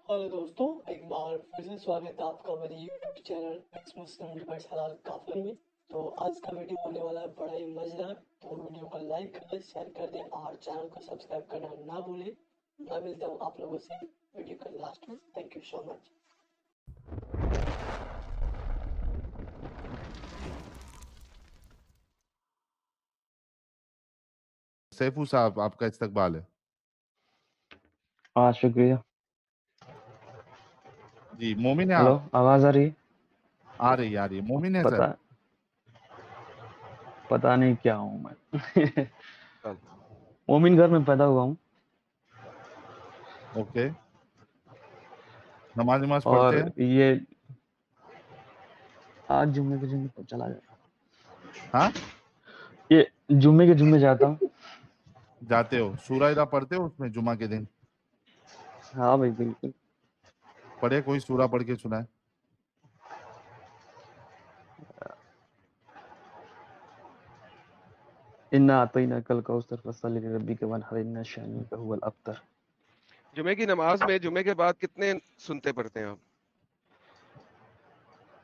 Hello दोस्तों, एक बार फिर से स्वागत है आपका मेरे यूट्यूब चैनल एक्स मुस्लिम डिबेट्स हलाल काफिर में। तो आज का वीडियो होने वाला है बड़ा ही मजेदार। तो वीडियो को लाइक कर दें, शेयर कर दें और चैनल को सब्सक्राइब करना ना भूलें। मैं मिलता हूँ आप लोगों से वीडियो के लास्ट में। Thank you so much. Saifu साहब, आपका इस्तकबाल है। हाँ, शुक्रिया। जी, मोमिन है हेलो, आप? आवाज आ रही है? आ रही है। मोमिन है सर? पता नहीं क्या हूँ मैं। मोमिन घर में पैदा हुआ हूँ ओके। नमाज पढ़ते और हैं? ये आज जुम्मे के जुम्मे चला जाता हूँ। हाँ, ये जुम्मे के जुम्मे जाता हूँ। जाते हो? सूरह इदा पढ़ते हो उसमें जुमा के दिन? हाँ भाई, बिल्कुल। पढ़े, कोई सूरह पढ़ के सुनाए। इन्ना आतईना कल कौसर फसल्लि लिरब्बिका वनहर इन्ना शानिअका हुवल अब्तर। जुमे की नमाज में जुमे के बाद कितने सुनते पढ़ते हैं आप?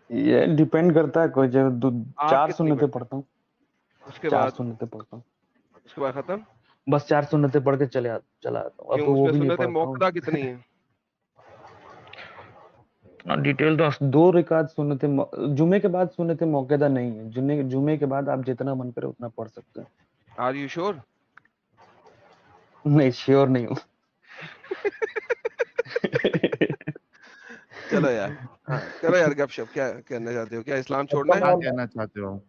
ये डिपेंड करता है, कोई जब आप 4 कितनी सुन्नतें पढ़ते हैं? पढ़ता हूँ। उसके 4 बाद सुन्नतें पढ़ता हूँ, उसके बाद खत्म? बस 4 सुन्नतें पढ़ के चला आता हूँ। अब क्यों, तो वो उसमें भी नहीं सुन्नत पढ़ता हूँ। मौक़दा कितनी है? डिटेल तो 2 रिकात सुन्नतें जुमे के बाद सुन्नतें मौक़दा नहीं है। जुमे के बाद आप जितना मन करे उतना पढ़ सकते हैं। Are you sure? नहीं, श्योर नहीं हूँ। चलो यार, हाँ चलो यार, गपशप क्या कहना चाहते हो? क्या इस्लाम छोड़ना है? क्या कहना चाहते हो?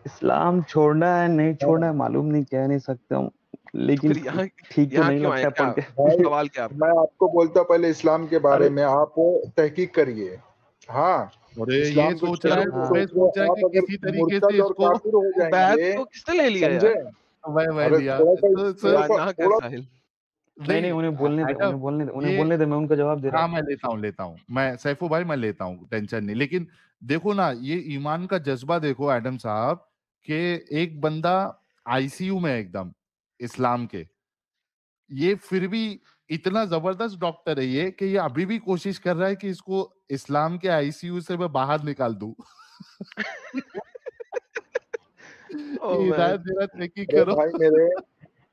इस्लाम छोड़ना है नहीं छोड़ना है मालूम नहीं, कह नहीं सकता हूँ, लेकिन फिर यहाँ ठीक तो यहाँ नहीं क्यों आए? लगता क्या पढ़ के। भाई, सवाल क्या आपका? मैं आपको बोलता हूँ पहले इस्लाम के बारे अरे में आप तहकीक करिए। हाँ, अरे ये इस्लाम को सोच छोड़ रहा चलो, है, के हाँ, सुबह सोच रहे सोच रहा है आप कि अगर किसी तरीके से मुर्तद और इसको काफिर हो वो बैत जाएंगे, तो किसने ले लिया समझे? यार? वह अरे लिया थोड़ा सा तो थोड़ा सा ना क्या थोड़ा साहिल? नहीं उन्हें बोलने दे, एडम, उन्हें ये बोलने दे, मैं उनका जवाब दे रहा हाँ, हूँ। मैं लेता हूँ मैं सैफू भाई, मैं लेता हूँ, टेंशन नहीं। लेकिन देखो ना, ये ईमान का जज्बा देखो एडम साहब, कि एक बंदा आईसीयू में है एकदम इस्लाम के, ये फिर भी इतना जबरदस्त डॉक्टर है ये, कि ये अभी भी कोशिश कर रहा है कि इसको इस्लाम के आईसीयू से मैं बाहर निकाल दूं। ओह ये मैन, हिदायत देना तहकीक अरे करो। भाई मेरे,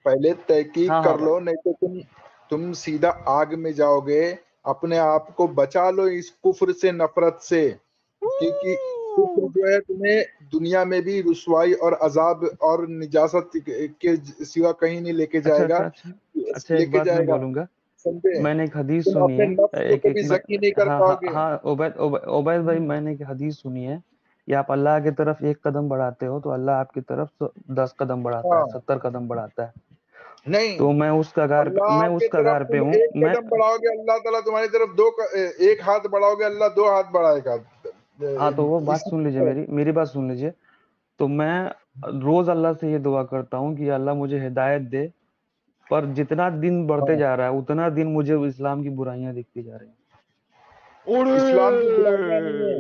पहले तहकीक हाँ हाँ कर भाई, लो, नहीं तो तुम सीधा आग में जाओगे। अपने आप को बचा लो इस कुफ्र से, नफरत से, क्योंकि कुफ्र जो है तुम्हें दुनिया में भी रुसवाई और अजाब और निजासत के सिवा कहीं नहीं लेके अच्छा जाएगा। अच्छा अच्छा, एक लेके बात मैं जाएगा, बोलूंगा। समझे? मैंने एक हदीस तुम सुनी अपने है, नफ्स को एक एक कभी मैं, जकी नहीं कर हाँ हाँ पाओगे। हाँ, उबैद भाई, मैंने एक हदीस सुनी है कि आप अल्लाह की तरफ 1 कदम बढ़ाते हो तो अल्लाह आपकी तरफ 10 कदम बढ़ाता है, हाँ, 70 कदम बढ़ाता है। नहीं, तो मैं अल्लाह के उस तरफ कगार पे तुम हूँ। एक मैं कदम बढ़ाओगे, अल्लाह ताला तुम्हारी तरफ एक हाथ बढ़ाओगे, अल्लाह 2 हाथ बढ़ाएगा। हाँ, तो वो बात इसी सुन लीजिए, तरह मेरी बात सुन लीजिए। तो मैं रोज अल्लाह से ये दुआ करता हूँ कि अल्लाह मुझे हिदायत दे, पर जितना दिन बढ़ते जा रहा है उतना दिन मुझे इस्लाम की बुराइयां दिखती जा रही हैं। इस्लाम की बुराइयां नहीं है।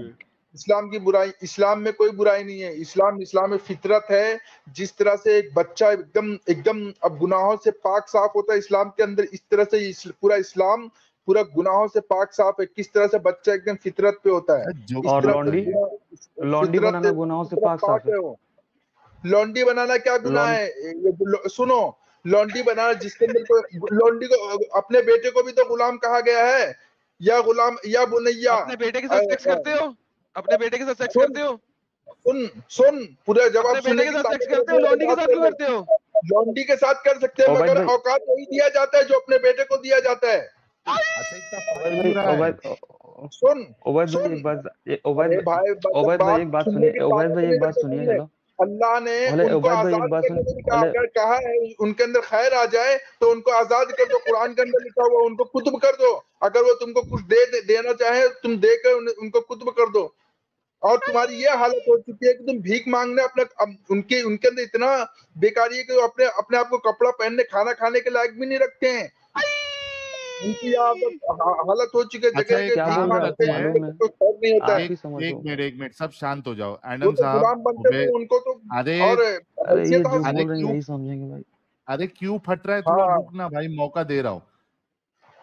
ओरे इस्लाम में कोई बुराई नहीं है। इस्लाम में फितरत है। जिस तरह से एक बच्चा एकदम एकदम अब गुनाहों से पाक साफ होता है इस्लाम के अंदर, इस तरह से पूरा इस्लाम पूरा गुनाहों से पाक साफ है। किस तरह से बच्चा एकदम फितरत पे होता है, जो इस और तरह से लौंडी बनाना गुनाहों से पाक साफ पाक है। है वो। लौंडी बनाना क्या गुनाह लौंड है? सुनो, लौंडी बनाना जिसके अंदर कोई, लौंडी को, अपने बेटे को भी तो गुलाम कहा गया है, या गुलाम या बुनैया। अपने बेटे के साथ सेक्स करते हो? अपने बेटे के साथ सेक्स सुन करते हो? सुन पूरा जवाब अपने बेटे सुनने के की साथ सेक्स ताकत करते हो? रखने लौंडी के बात साथ कर क्यों ले। करते हो? लौंडी के साथ कर सकते हैं, ओबैद मगर भाई, औकात वही दिया जाता है जो अपने बेटे को दिया जाता है। अच्छा, इतना फर्क ओबैद क्यों भाई, रहा है? सुन ओबैद भाई सुन एक बात, अरे भाई, ओबैद भाई बात एक बात सुनने सुनिए, की ओबैद ताकत भाई नहीं एक बात रखते सुनिए। तुमने। हेलो, अल्लाह ने भले उनको ओबैद भाई एक आजाद बात करने सुन, में भी भले अगर कहा है, उनके अंदर खैर आ जाए तो उनको आजाद कर दो। कुरान के अंदर लिखा हुआ, उनको कुतुब कर दो। अगर वो तुमको कुछ देना चाहे, तुम देकर उनको कुतुब कर दो। और तुम्हारी ये हालत हो चुकी है कि तुम भीख मांगने उनके उनके अंदर इतना बेकारी है कि वो अपने अपने आप को कपड़ा पहनने, खाना खाने के लायक भी नहीं रखते हैं। उनकी ये हालत हो चुकी है, अच्छा, जगह एक जगह क्या भीख बोल काम रहे हैं मांगते आपको करते हैं, हैं, मालूम है? कोई खैर नहीं होता आप है। ही समझो। एक मिनट, सब शांत हो जाओ। वो एडम तो साहब, गुलाम बनते थे, उनको तो अरे और अरे ये हैसियत जो हासिल अरे बोल रहे हैं क्यों यही समझेंगे भाई। अरे क्यों फट रहा है? थोड़ा हाँ, रुक ना भाई, मौका दे रहा हूँ।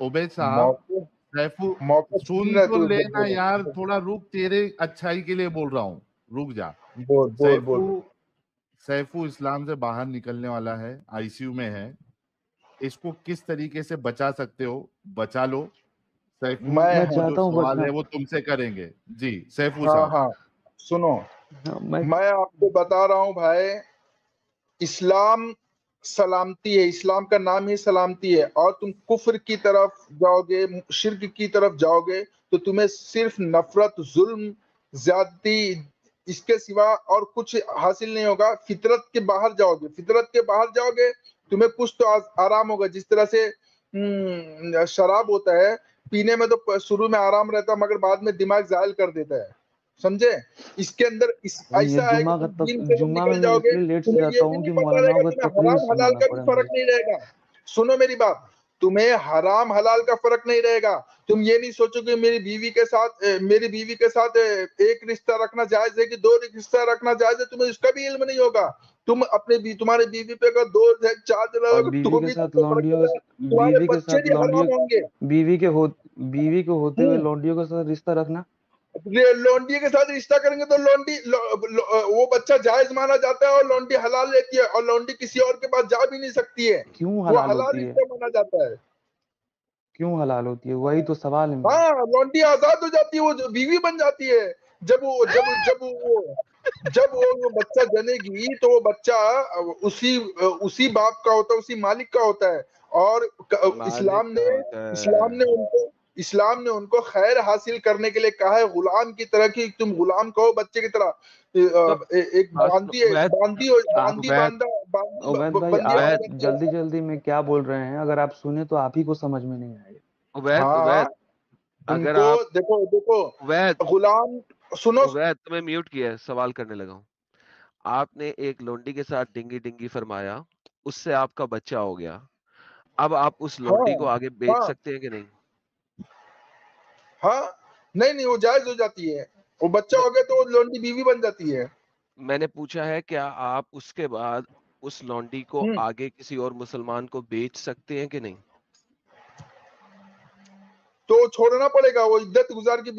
उबैद साहब मौके सैफू मौके सुन छीन रहे तो तू लेना यार, थोड़ा रुक, तेरे अच्छाई के लिए बोल रहा हूँ, रुक जा। बोल बोल बोल सैफू इस्लाम से बाहर निकलने वाला है, आईसीयू में है, इसको किस तरीके से बचा सकते हो, बचा लो। सैफू मैं मैं को जो चाहता हूँ सवाल बचना। है वो तुमसे करेंगे जी। सैफू हाँ साहब हाँ सुनो, हाँ, मैं मैं आपको बता रहा हूँ भाई, इस्लाम सलामती है, इस्लाम का नाम ही सलामती है। और तुम कुफ्र की तरफ जाओगे, शिर्क की तरफ जाओगे, तो तुम्हें सिर्फ नफरत, जुल्म, ज्यादती, इसके सिवा और कुछ हासिल नहीं होगा। फितरत के बाहर जाओगे, फितरत के बाहर जाओगे, तुम्हें कुछ तो आराम होगा। जिस तरह से शराब होता है, पीने में तो शुरू में आराम रहता है, मगर बाद में दिमाग जायल कर देता है, समझे। इसके अंदर ये ऐसा है कि जुम्मा का तुम दीन से जब जुम्मा में निकल मैं जाओगे, इसलिए लेट से तुम्हें ये जाता भी हूँ नहीं कि पता मौलानाओं रहेगा, का तुम्हें तकरीर हराम हलाल सुनाना का भी पड़ा फर्क मुझे। नहीं रहेगा। सुनो मेरी बात, तुम्हें हराम हलाल का फर्क नहीं रहेगा। तुम ये नहीं सोचोगे मेरी बीवी के साथ एक रिश्ता रखना जायज है कि दो रिश्ता रखना जायज है, तुम्हें इसका भी इल्म नहीं होगा। तुम तुम्हारे बीवी पे अगर 2 है 4 जन और रहोगे तो भी तुमको फर्क नहीं पड़ेगा। तुम्हारे बच्चे भी हराम होंगे। बीवी के होते हुए लौंडियों के साथ रिश्ता रखना, लौंडी के साथ रिश्ता करेंगे तो वो बच्चा जायज माना जाता है, और लौंडी हलाल लेती है, और लौंडी किसी और के पास जा भी नहीं सकती है, क्यों वो हलाल हलाल होती है? रिश्ता माना जाता है। क्यों हलाल होती है? वही तो सवाल है मेरा। हाँ, लौंडी आजाद हो जाती है, वो जो बीवी बन जाती है। जब वो बच्चा जनेगी, तो वो बच्चा उसी बाप का होता है, उसी मालिक का होता है। और मालिक का होता है। इस्लाम ने उनको खैर हासिल करने के लिए कहा है, गुलाम की तरह, कि तुम गुलाम कहो बच्चे की तरह। तो एक बांदी है, उबैद उबैद भाई बंदी आप वाला उबैद बच्चा। जल्दी जल्दी में क्या बोल रहे हैं? अगर आप सुने तो आप ही को समझ में नहीं आएगा। उबैद हाँ उबैद अगर उनको आप देखो उबैद गुलाम, सुनो। उबैद तुम्हें म्यूट किया है, सवाल करने लगा हूँ। आपने एक लोंडी के साथ डिंगी डिंगी फरमाया, उससे आपका बच्चा हो गया। अब आप उस हाँ लोंडी को आगे बेच हाँ सकते हैं कि नहीं? हाँ, नहीं वो जायज हो जाती है। वो बच्चा तो हो गया तो वो लौंडी बीवी बन जाती है। मैंने पूछा है, क्या आप उसके बाद उस लौंडी को हम्म, आगे किसी और मुसलमान को बेच सकते हैं कि नहीं? तो छोड़ना पड़ेगा, वो इद्दत गुजार की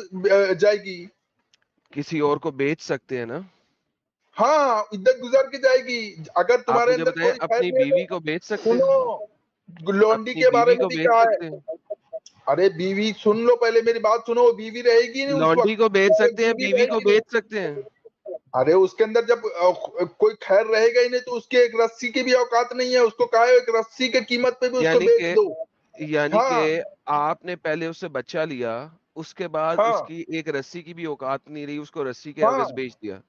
जाएगी। किसी और को बेच सकते हैं ना? हाँ, इद्दत गुजार की जाएगी। अगर आप तुम्हारे मुझे अंदर बताएं, कोई खैर अपनी नहीं है बीवी तो को बेच सकते हैं? सुनो, लौंडी अपनी के बारे बीवी में को भी बेच कहा सकते है। हैं? अरे बीवी सुन लो, पहले मेरी बात सुनो, वो बीवी रहेगी नहीं उस लौंडी वक्त, को बेच जब तक सकते हैं, बीवी बीवी को रहेगी बेच नहीं। सकते हैं। अरे उसके अंदर जब कोई खैर रहेगा ही नहीं, तो उसकी एक रस्सी की भी औकात नहीं है। उसको कहा है एक रस्सी की कीमत पे भी उसको यानी बेच कि दो। यानी कि हाँ आपने पहले उससे बच्चा लिया, उसके बाद हाँ उसकी एक रस्सी की भी औकात नहीं रही, उसको रस्सी के हाँ एवज बेच दिया।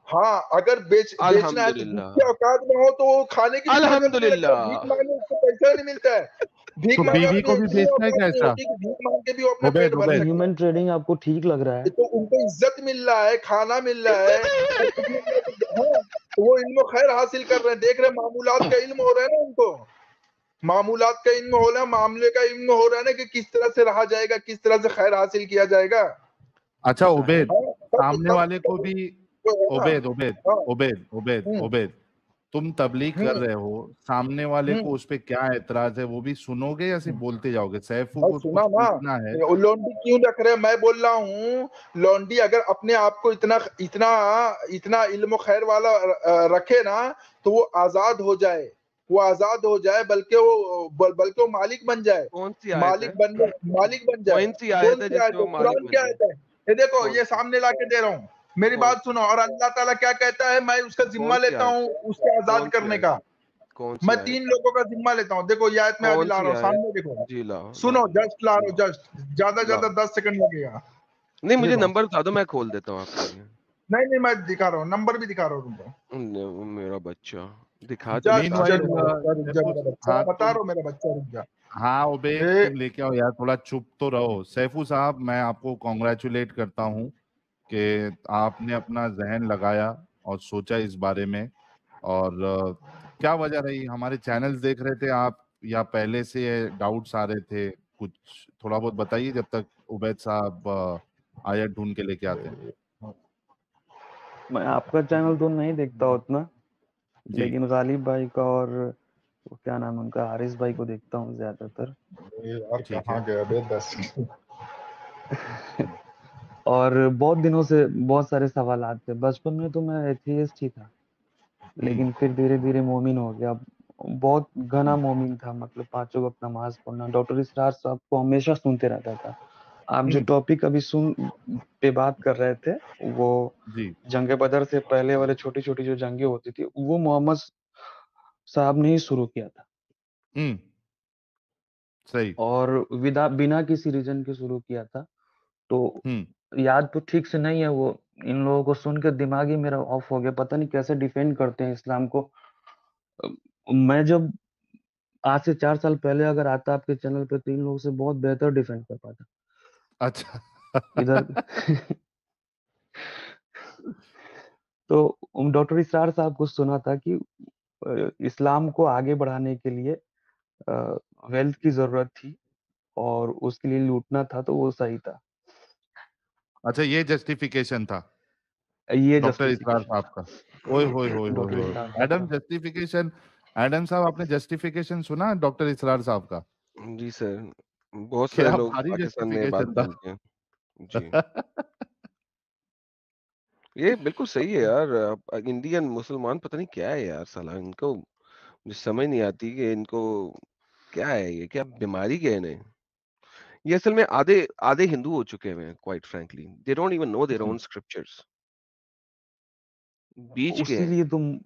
हाँ, अगर बेचना है तो अल्हम्दुलिल्लाह, जिसकी औकात में हो तो वो खाने के लिए पागल नहीं लगता, भीख अल्हम्दुलिल्लाह। मांगने उसको पैसा नहीं मिलता है। भीख तो मांगे, बीवी अपनी को भी इतनी बेचना है औकात क्या नहीं ऐसा? होती कि भीख मांग के भी वो अपना पेट उबैद भर ये उबैद सके। ह्यूमन ट्रेडिंग आपको ठीक लग रहा है? तो उनको इज्जत मिल रहा है, खाना मिल रहा है, सब कुछ मिल रहा है, हाँ, तो वो इल्म खैर हासिल कर रहे हैं। देख रहे हैं, मामूलात का इल्म हो रहा है ना उनको, मामूलात का इल्म हो रहा है, मामले का इल्म हो रहा है ना, कि किस तरह से रहा जाएगा, किस तरह से खैर हासिल किया जाएगा। अच्छा उबैद, हाँ, सामने वाले को भी तो है ना। उबैद उबैद हाँ, उबैद उबैद हम्म उबैद तुम तबलीग कर हम्म रहे हो, सामने वाले को हम्म उस पे क्या एतराज है वो भी सुनोगे या सिर्फ बोलते जाओगे? सैफू बस को सुना कुछ ना, पूछना है। वो लौंडी क्यों रख रहे हैं? मैं बोल रहा हूँ, लौंडी अगर अपने आप को इतना इतना इतना इल्म खैर वाला रखे ना, तो वो आजाद हो जाए, वो आजाद हो जाए, बल्कि वो मालिक बन जाए। कौन सी आयत है? मालिक बन जाए। कौन सी आयत कौन है सी जिसमें आयत वो है? मालिक कुरान बन की जाए? आयत है। ये देखो, कौन ये सी? सामने ला के दे रहा हूँ, मेरी कौन बात सुनो। और अल्लाह ताला क्या कहता है, मैं उसका कौन जिम्मा सी लेता आयत? हूँ उसके आजाद कौन सी करने आयत? का। कौन सी मैं आयत? 3 लोगों का जिम्मा लेता हूँ। देखो ये आयत मैं अभी कौन ला सी रहा हूँ, आयत? सामने देखो। जी लाओ सुनो, लाओ जस्ट ला रहा हूँ, लाओ जस्ट ज्यादा लाओ। 10 सेकंड लगेगा। नहीं, मुझे देखो, नंबर बता दो, मैं खोल देता हूँ आपके लिए। नहीं मैं दिखा रहा हूँ, नंबर भी दिखा रहा हूँ तुमको। वो मेरा बच्चा दिखा तो जस्ट दिखा मीनवाइल तो। रुक जा मेरा बच्चा, हाँ बता रहा तुम, हूँ, मेरा बच्चा, रुक जा। हाँ उबैद ए, तुम लेके आओ यार, थोड़ा चुप तो रहो। सैफू साहब, मैं आपको कॉन्ग्रेचुलेट करता हूँ कि आपने अपना जहन लगाया और सोचा इस बारे में। और क्या वजह रही? हमारे चैनल्स देख रहे थे आप, या पहले से डाउट्स आ रहे थे? कुछ थोड़ा बहुत बताइए जब तक उबैद साहब आयत ढूंढ के लेके आते हैं। मैं आपका चैनल तो नहीं देखता उतना, जी लेकिन गालिब भाई का और वो क्या नाम है उनका, हारिस भाई को देखता हूँ ज्यादातर। यार ठीक कहाँ है। गया बे 10 और बहुत दिनों से बहुत सारे सवालात थे। बचपन में तो मैं एथियस्ट ही था, लेकिन फिर धीरे धीरे मोमिन हो गया। बहुत घना मोमिन था, मतलब 5 वक्त नमाज पढ़ना। डॉक्टर इसरार साहब को हमेशा सुनते रहता था। आप जो टॉपिक अभी पे बात कर रहे थे, वो जी। जंग बदर से पहले वाले छोटी छोटी जो जंगे होती थी, वो मोहम्मद साहब ने ही शुरू किया था, सही। और बिना किसी रीजन के शुरू किया था। तो याद तो ठीक से नहीं है वो, इन लोगों को सुन के दिमाग ही मेरा ऑफ हो गया। पता नहीं कैसे डिफेंड करते हैं इस्लाम को। मैं जब आज से 4 साल पहले अगर आता आपके चैनल पे, तो इन लोगों से बहुत बेहतर डिफेंड कर पाता अच्छा। इधर। तो डॉक्टर इसरार साहब को सुना था कि इस्लाम को आगे बढ़ाने के लिए वेल्थ की जरूरत थी, और उसके लिए लूटना था, तो वो सही था। अच्छा, ये जस्टिफिकेशन था ये डॉक्टर इसरार जस्टिफिकेशन साहब था का। ओए होए होए होए डॉक्टर होए। इसरार साहब एडम का। जस्टिफिकेशन। एडम साहब, आपने जस्टिफिकेशन सुना डॉक्टर इसरार साहब का? जी सर, बहुत सारे क्या लोग भारी पाकिस्तान में ये बात जस्टिफिकेशन था। बोलते हैं। जी, ये बिल्कुल सही है यार। इंडियन मुसलमान पता नहीं क्या है यार, साला इनको मुझे समझ नहीं आती कि इनको क्या है, ये क्या बीमारी क्या है इन्हें। ये असल में आधे आधे हिंदू हो चुके हैं, quite frankly they don't even know their own scriptures. बीच के हैं। उसीलिए तुम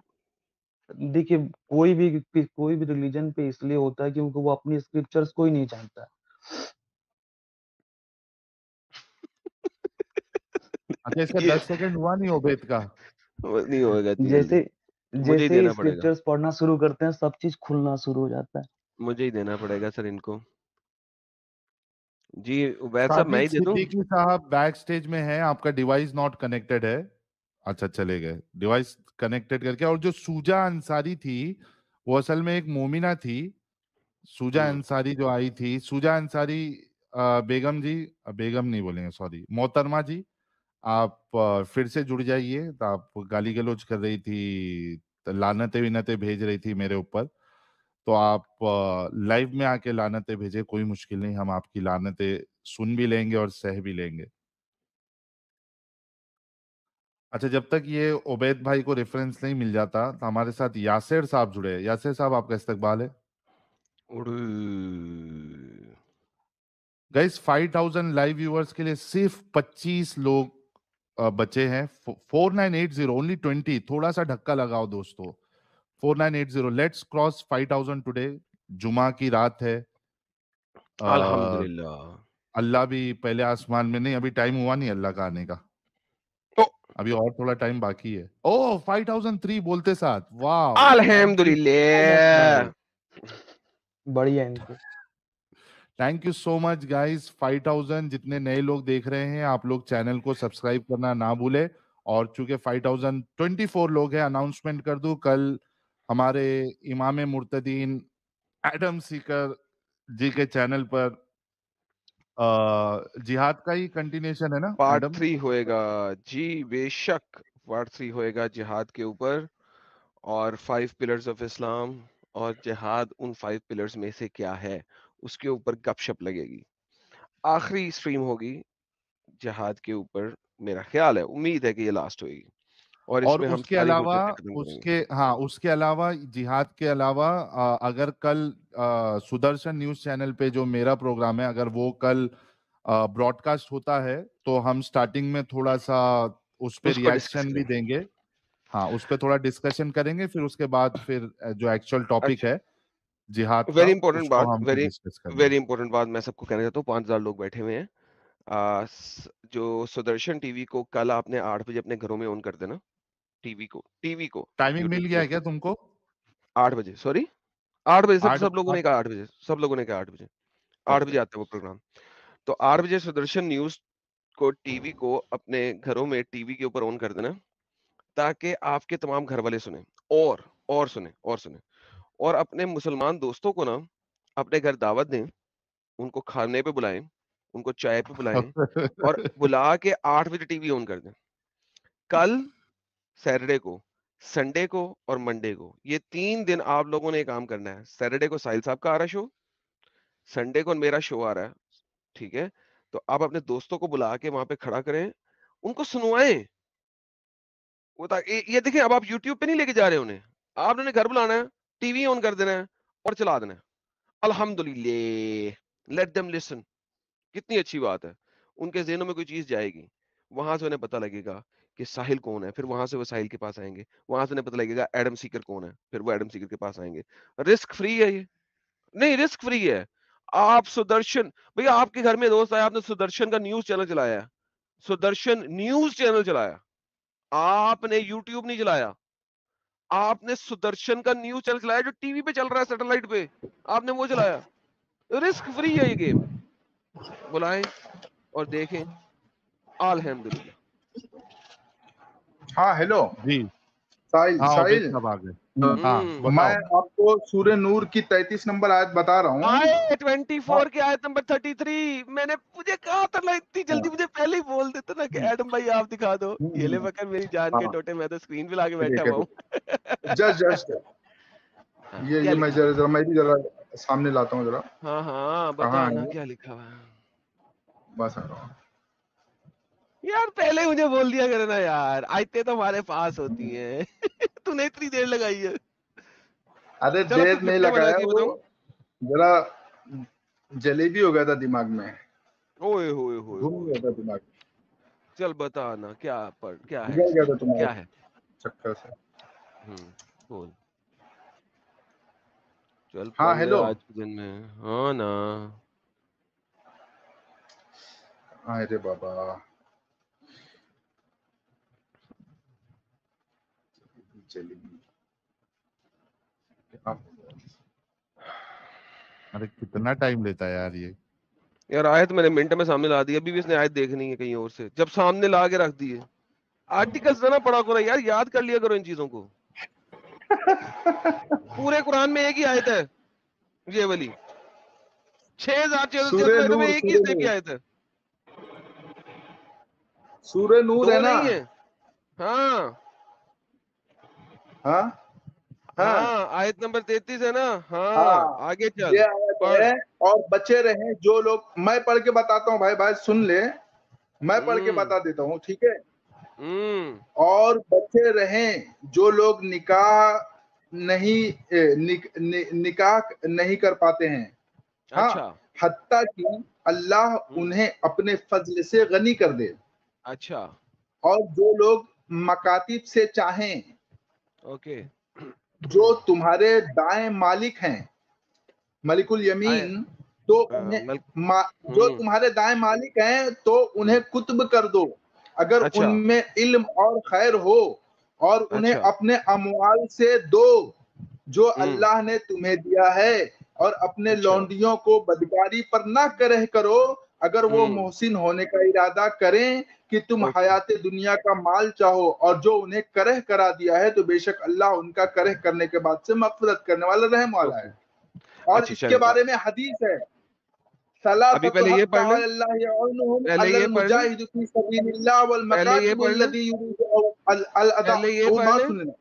देखिए, कोई भी रिलीजन पे इसलिए होता है क्योंकि वो अपनी स्क्रिप्चर्स को ही नहीं जानता। अच्छा, इसका ये 10 सेकंड हुआ नहीं ओबेद का? नहीं होएगा इतनी जल्दी। जैसे मुझे ही जैसे ही देना पड़ेगा, स्क्रिप्चर्स पढ़ना शुरू करते हैं, सब चीज खुलना शुरू हो जाता है। मुझे ही देना पड़ेगा सर इनको। जी उबैद साहब, मैं साजिद ही दे दूं? सिद्दीकी साहब बैक स्टेज में है, आपका डिवाइस नॉट कनेक्टेड है। अच्छा, चले गए डिवाइस कनेक्टेड करके। और जो सूजा अंसारी थी, वो असल में एक मोमिना थी। सूजा अंसारी जो आई थी, सूजा अंसारी, बेगम जी, बेगम नहीं बोलेंगे, सॉरी, मोहतरमा जी, आप फिर से जुड़ जाइए। तो आप गाली गलौज कर रही थी, तो लानतें विनतें भेज रही थी मेरे ऊपर। तो आप लाइव में आके लानतें भेजे, कोई मुश्किल नहीं, हम आपकी लानतें सुन भी लेंगे और सह भी लेंगे। अच्छा, जब तक ये उबैद भाई को रेफरेंस नहीं मिल जाता, तो हमारे साथ यासिर साहब जुड़े हैं। यासिर साहब, आपका इस्तकबाल है। गाइस, 5000 लाइव व्यूअर्स के लिए सिर्फ 25 लोग बचे हैं। 4980, ओनली 20। थोड़ा सा धक्का लगाओ दोस्तों। 4980, लेट्स क्रॉस 5000 टुडे। जुमा की रात है। अल्हम्दुलिल्लाह। अल्लाह भी पहले आसमान में नहीं, अभी टाइम हुआ नहीं अल्लाह का आने का, ओ, अभी और थोड़ा टाइम बाकी है। ओह, 5003 बोलते साथ, वाह, थैंक यू सो मच अल्हम्दुलिल्लाह। गाइस। बढ़िया इनके। Thank you so much guys. 5000 जितने नए लोग देख रहे हैं, आप लोग चैनल को सब्सक्राइब करना ना भूले। और चूंकि 5024 लोग हैं, अनाउंसमेंट कर दूं, कल हमारे इमाम मुर्तदीन एडम सीकर जी के चैनल पर जिहाद का ही कंटिन्यूशन है ना पार्ट एडम? 3 होएगा। जी बेशक, पार्ट 3 होएगा जिहाद के ऊपर, और 5 पिलर्स ऑफ इस्लाम, और जिहाद उन 5 पिलर्स में से क्या है, उसके ऊपर गपशप लगेगी। आखिरी स्ट्रीम होगी जिहाद के ऊपर, मेरा ख्याल है, उम्मीद है कि ये लास्ट होगी, और और इसमें हम उसके सारी अलावा, हुज्जतें खत्म करेंगे। उसके अलावा, जिहाद के अलावा, अगर कल सुदर्शन न्यूज चैनल पे जो मेरा प्रोग्राम है, अगर वो कल ब्रॉडकास्ट होता है, तो हम स्टार्टिंग में थोड़ा सा उस पे उस पर डिस्कस रिएक्शन भी करेंगे। देंगे। हाँ, उस पे थोड़ा डिस्कशन करेंगे, फिर उसके बाद फिर जो एक्चुअल टॉपिक अच्छा, है जिहाद का, वेरी इंपॉर्टेंट उसको बात, हम फिर वेरी डिस्कस करेंगे। वेरी इंपॉर्टेंट बात मैं सबको कहना चाहता हूँ। 5000 लोग बैठे हुए हैं। जो सुदर्शन टीवी को कल आपने 8 बजे अपने घरों में ऑन कर देना। टीवी को टाइमिंग यूट्यूब मिल की गया है जगह क्या तुमको? 8 बजे, सॉरी 8 बजे, सब 8 सब लोगों ने कहा 8 बजे, सब लोगों ने कहा 8 बजे। 8 ओके। बजे आता है वो प्रोग्राम। तो 8 बजे सुदर्शन न्यूज को, टीवी को अपने घरों में टीवी के ऊपर ऑन कर देना, ताकि आपके तमाम घर वाले सुने, और सुने, और अपने मुसलमान दोस्तों को ना अपने घर दावत दें, उनको खाने पे बुलाएं, उनको चाय पे बुलाएं, और बुला के 8 बजे टीवी ऑन कर दें। कल सैटरडे को سنڈے کو اور منڈے کو، یہ 3 دن آپ لوگوں نے یہ کام کرنا ہے. سیٹرڈے کو ساحل صاحب کا آ رہا شو، سنڈے کو میرا شو آ رہا ہے، ٹھیک ہے؟ تو آپ اپنے دوستوں کو بلا کے وہاں پہ کھڑا کریں، ان کو سنوائیں. یہ دیکھیں، اب آپ یوٹیوب پہ نہیں لے کے جا رہے انہیں، آپ نے گھر بلانا ہے، ٹی وی آن کر دینا ہے اور چلا دینا ہے. الحمدللہ، لیٹ دم لسن. کتنی اچھی بات ہے. ان کے ذہنوں میں کوئی چیز جائے گی، وہاں سے انہیں پتہ لگے گا کہ ساحل کون ہے، پھر وہاں سے وہ ساحل کے پاس آئیں گے، وہاں سے انہیں پتہ لگے گا ایڈم سیکر کون ہے، پھر وہ ایڈم سیکر کے پاس آئیں گے. رسک فری ہے یہ، نہیں رسک فری ہے. آپ سدرشن، بھیا آپ کے گھر میں دوست آیا، آپ نے سدرشن کا نیوز چینل چلایا ہے، سدرشن نیوز چینل چلایا، آپ نے یوٹیوب نہیں چلایا، آپ نے سدرشن کا نیوز چینل چلایا جو ٹی وی پہ چل رہا ہے، سیٹلائٹ پہ آپ نے وہ چلایا. رسک فری ہے یہ گیم. بلائیں اور دیکھیں. الحمدللہ. ہاں ہیلو جی ساحل ہاں عبید ساحل صاحب آ گئے. ہاں ہوں بتاؤ. میں آپ کو سورہ نور کی 33 نمبر آیت بتا رہا ہوں. آئے 24 کی آیت نمبر 33. میں نے مجھے کہا تھا نا اتنی جلدی مجھے پہلے ہی بول دیتے نا کہ ایڈم بھائی آپ دکھا دو. یہ لے بکر میری جان کے ٹوٹے، میں تو اسکرین پہ لا کے بیٹھا ہوا ہوں. جسٹ یہ میں ذرا میں بھی ذرا سامنے لاتا ہوں ذرا. ہاں ہاں بتا نا کیا لکھا ہوا ہے. بس آ رہا ہوں. یار پہلے مجھے بول دیا کرے نا یار، آیتیں تو ہمارے پاس ہوتی ہیں. تو نے اتنی دیر لگائی ہے. ارے چلو دیر کچھ نہیں لکھنے والا لگایا، کی وہ بتاؤں. ذرا جلیبی ہو گیا تھا دماغ میں، اوئے ہوئے ہوئے گھوم ہوئے. گیا تھا دماغ، چل بتا نا کیا کیا ہے بگڑ اس گیا میں، تھا تمہارے کیا ہے. چکر سے. بول. چل ہاں پڑھ لے ہیلو. آج کے دن میں. ہاں نا ارے بابا جلیبی ارے کتنا ٹائم لیتا ہے یار یہ. یار آیت میں نے منٹ میں سامنے لا دی، ابھی بھی اس نے آیت دیکھنی ہے کہیں اور سے، جب سامنے لا کے رکھ دیے. آرٹیکلز نہ پڑھا کرو یار، یاد کر لیا کرو ان چیزوں کو. پورے قرآن میں ایک ہی آیت ہے یہ والی، 6600 سورہ آیتوں میں نور، ایک ہی سورہ اس کی نور، آیت ہے، سورہ نور ہے دو نا. نہیں ہے. ہاں ہاں ہاں ہاں آیت نمبر 33 ہے نا. ہاں ہاں آگے چل یہ آیت پڑھ. ہے. اور بچے رہیں جو لوگ، میں پڑھ کے بتاتا ہوں بھائی سن لے، میں پڑھ کے بتا دیتا ہوں ٹھیک ہے. اور بچے رہیں جو لوگ نکاح نہیں کر پاتے ہیں، ہاں، اچھا حتیٰ کہ اللہ انہیں اپنے فضل سے غنی کر دے. اچھا اور جو لوگ مکاتب سے چاہیں، اوکے. جو تمہارے دائیں مالک ہیں، ملک الیمین، تو انہیں جو تمہارے دائیں مالک ہیں تو انہیں کتب کر دو اگر اچھا ان میں علم اور خیر ہو، اور انہیں اچھا اپنے اموال سے دو جو اللہ نے تمہیں دیا ہے، اور اپنے اچھا لونڈیوں کو بدکاری پر نہ کرہ کرو اگر وہ محسن ہونے کا ارادہ کریں کہ تم اوکے. حیات دنیا کا مال چاہو، اور جو انہیں کرہ کرا دیا ہے تو بے شک اللہ ان کا کرہ کرنے کے بعد سے مغفرت کرنے والا رحم والا ہے. اور اچھا اس کے چلیں بارے میں حدیث ہے، ابھی ثلاثۃ پہلے یہ حق پڑھ لیں، علی اللہ یعونہم پہلے علی یہ پڑھ لیں، المجاہد فی سبیل اللہ پہلے یہ والمکاتب پڑھ لیں، الذی یرید الادا. پہلے یہ وہ پڑھ بات لیں، سن لینا.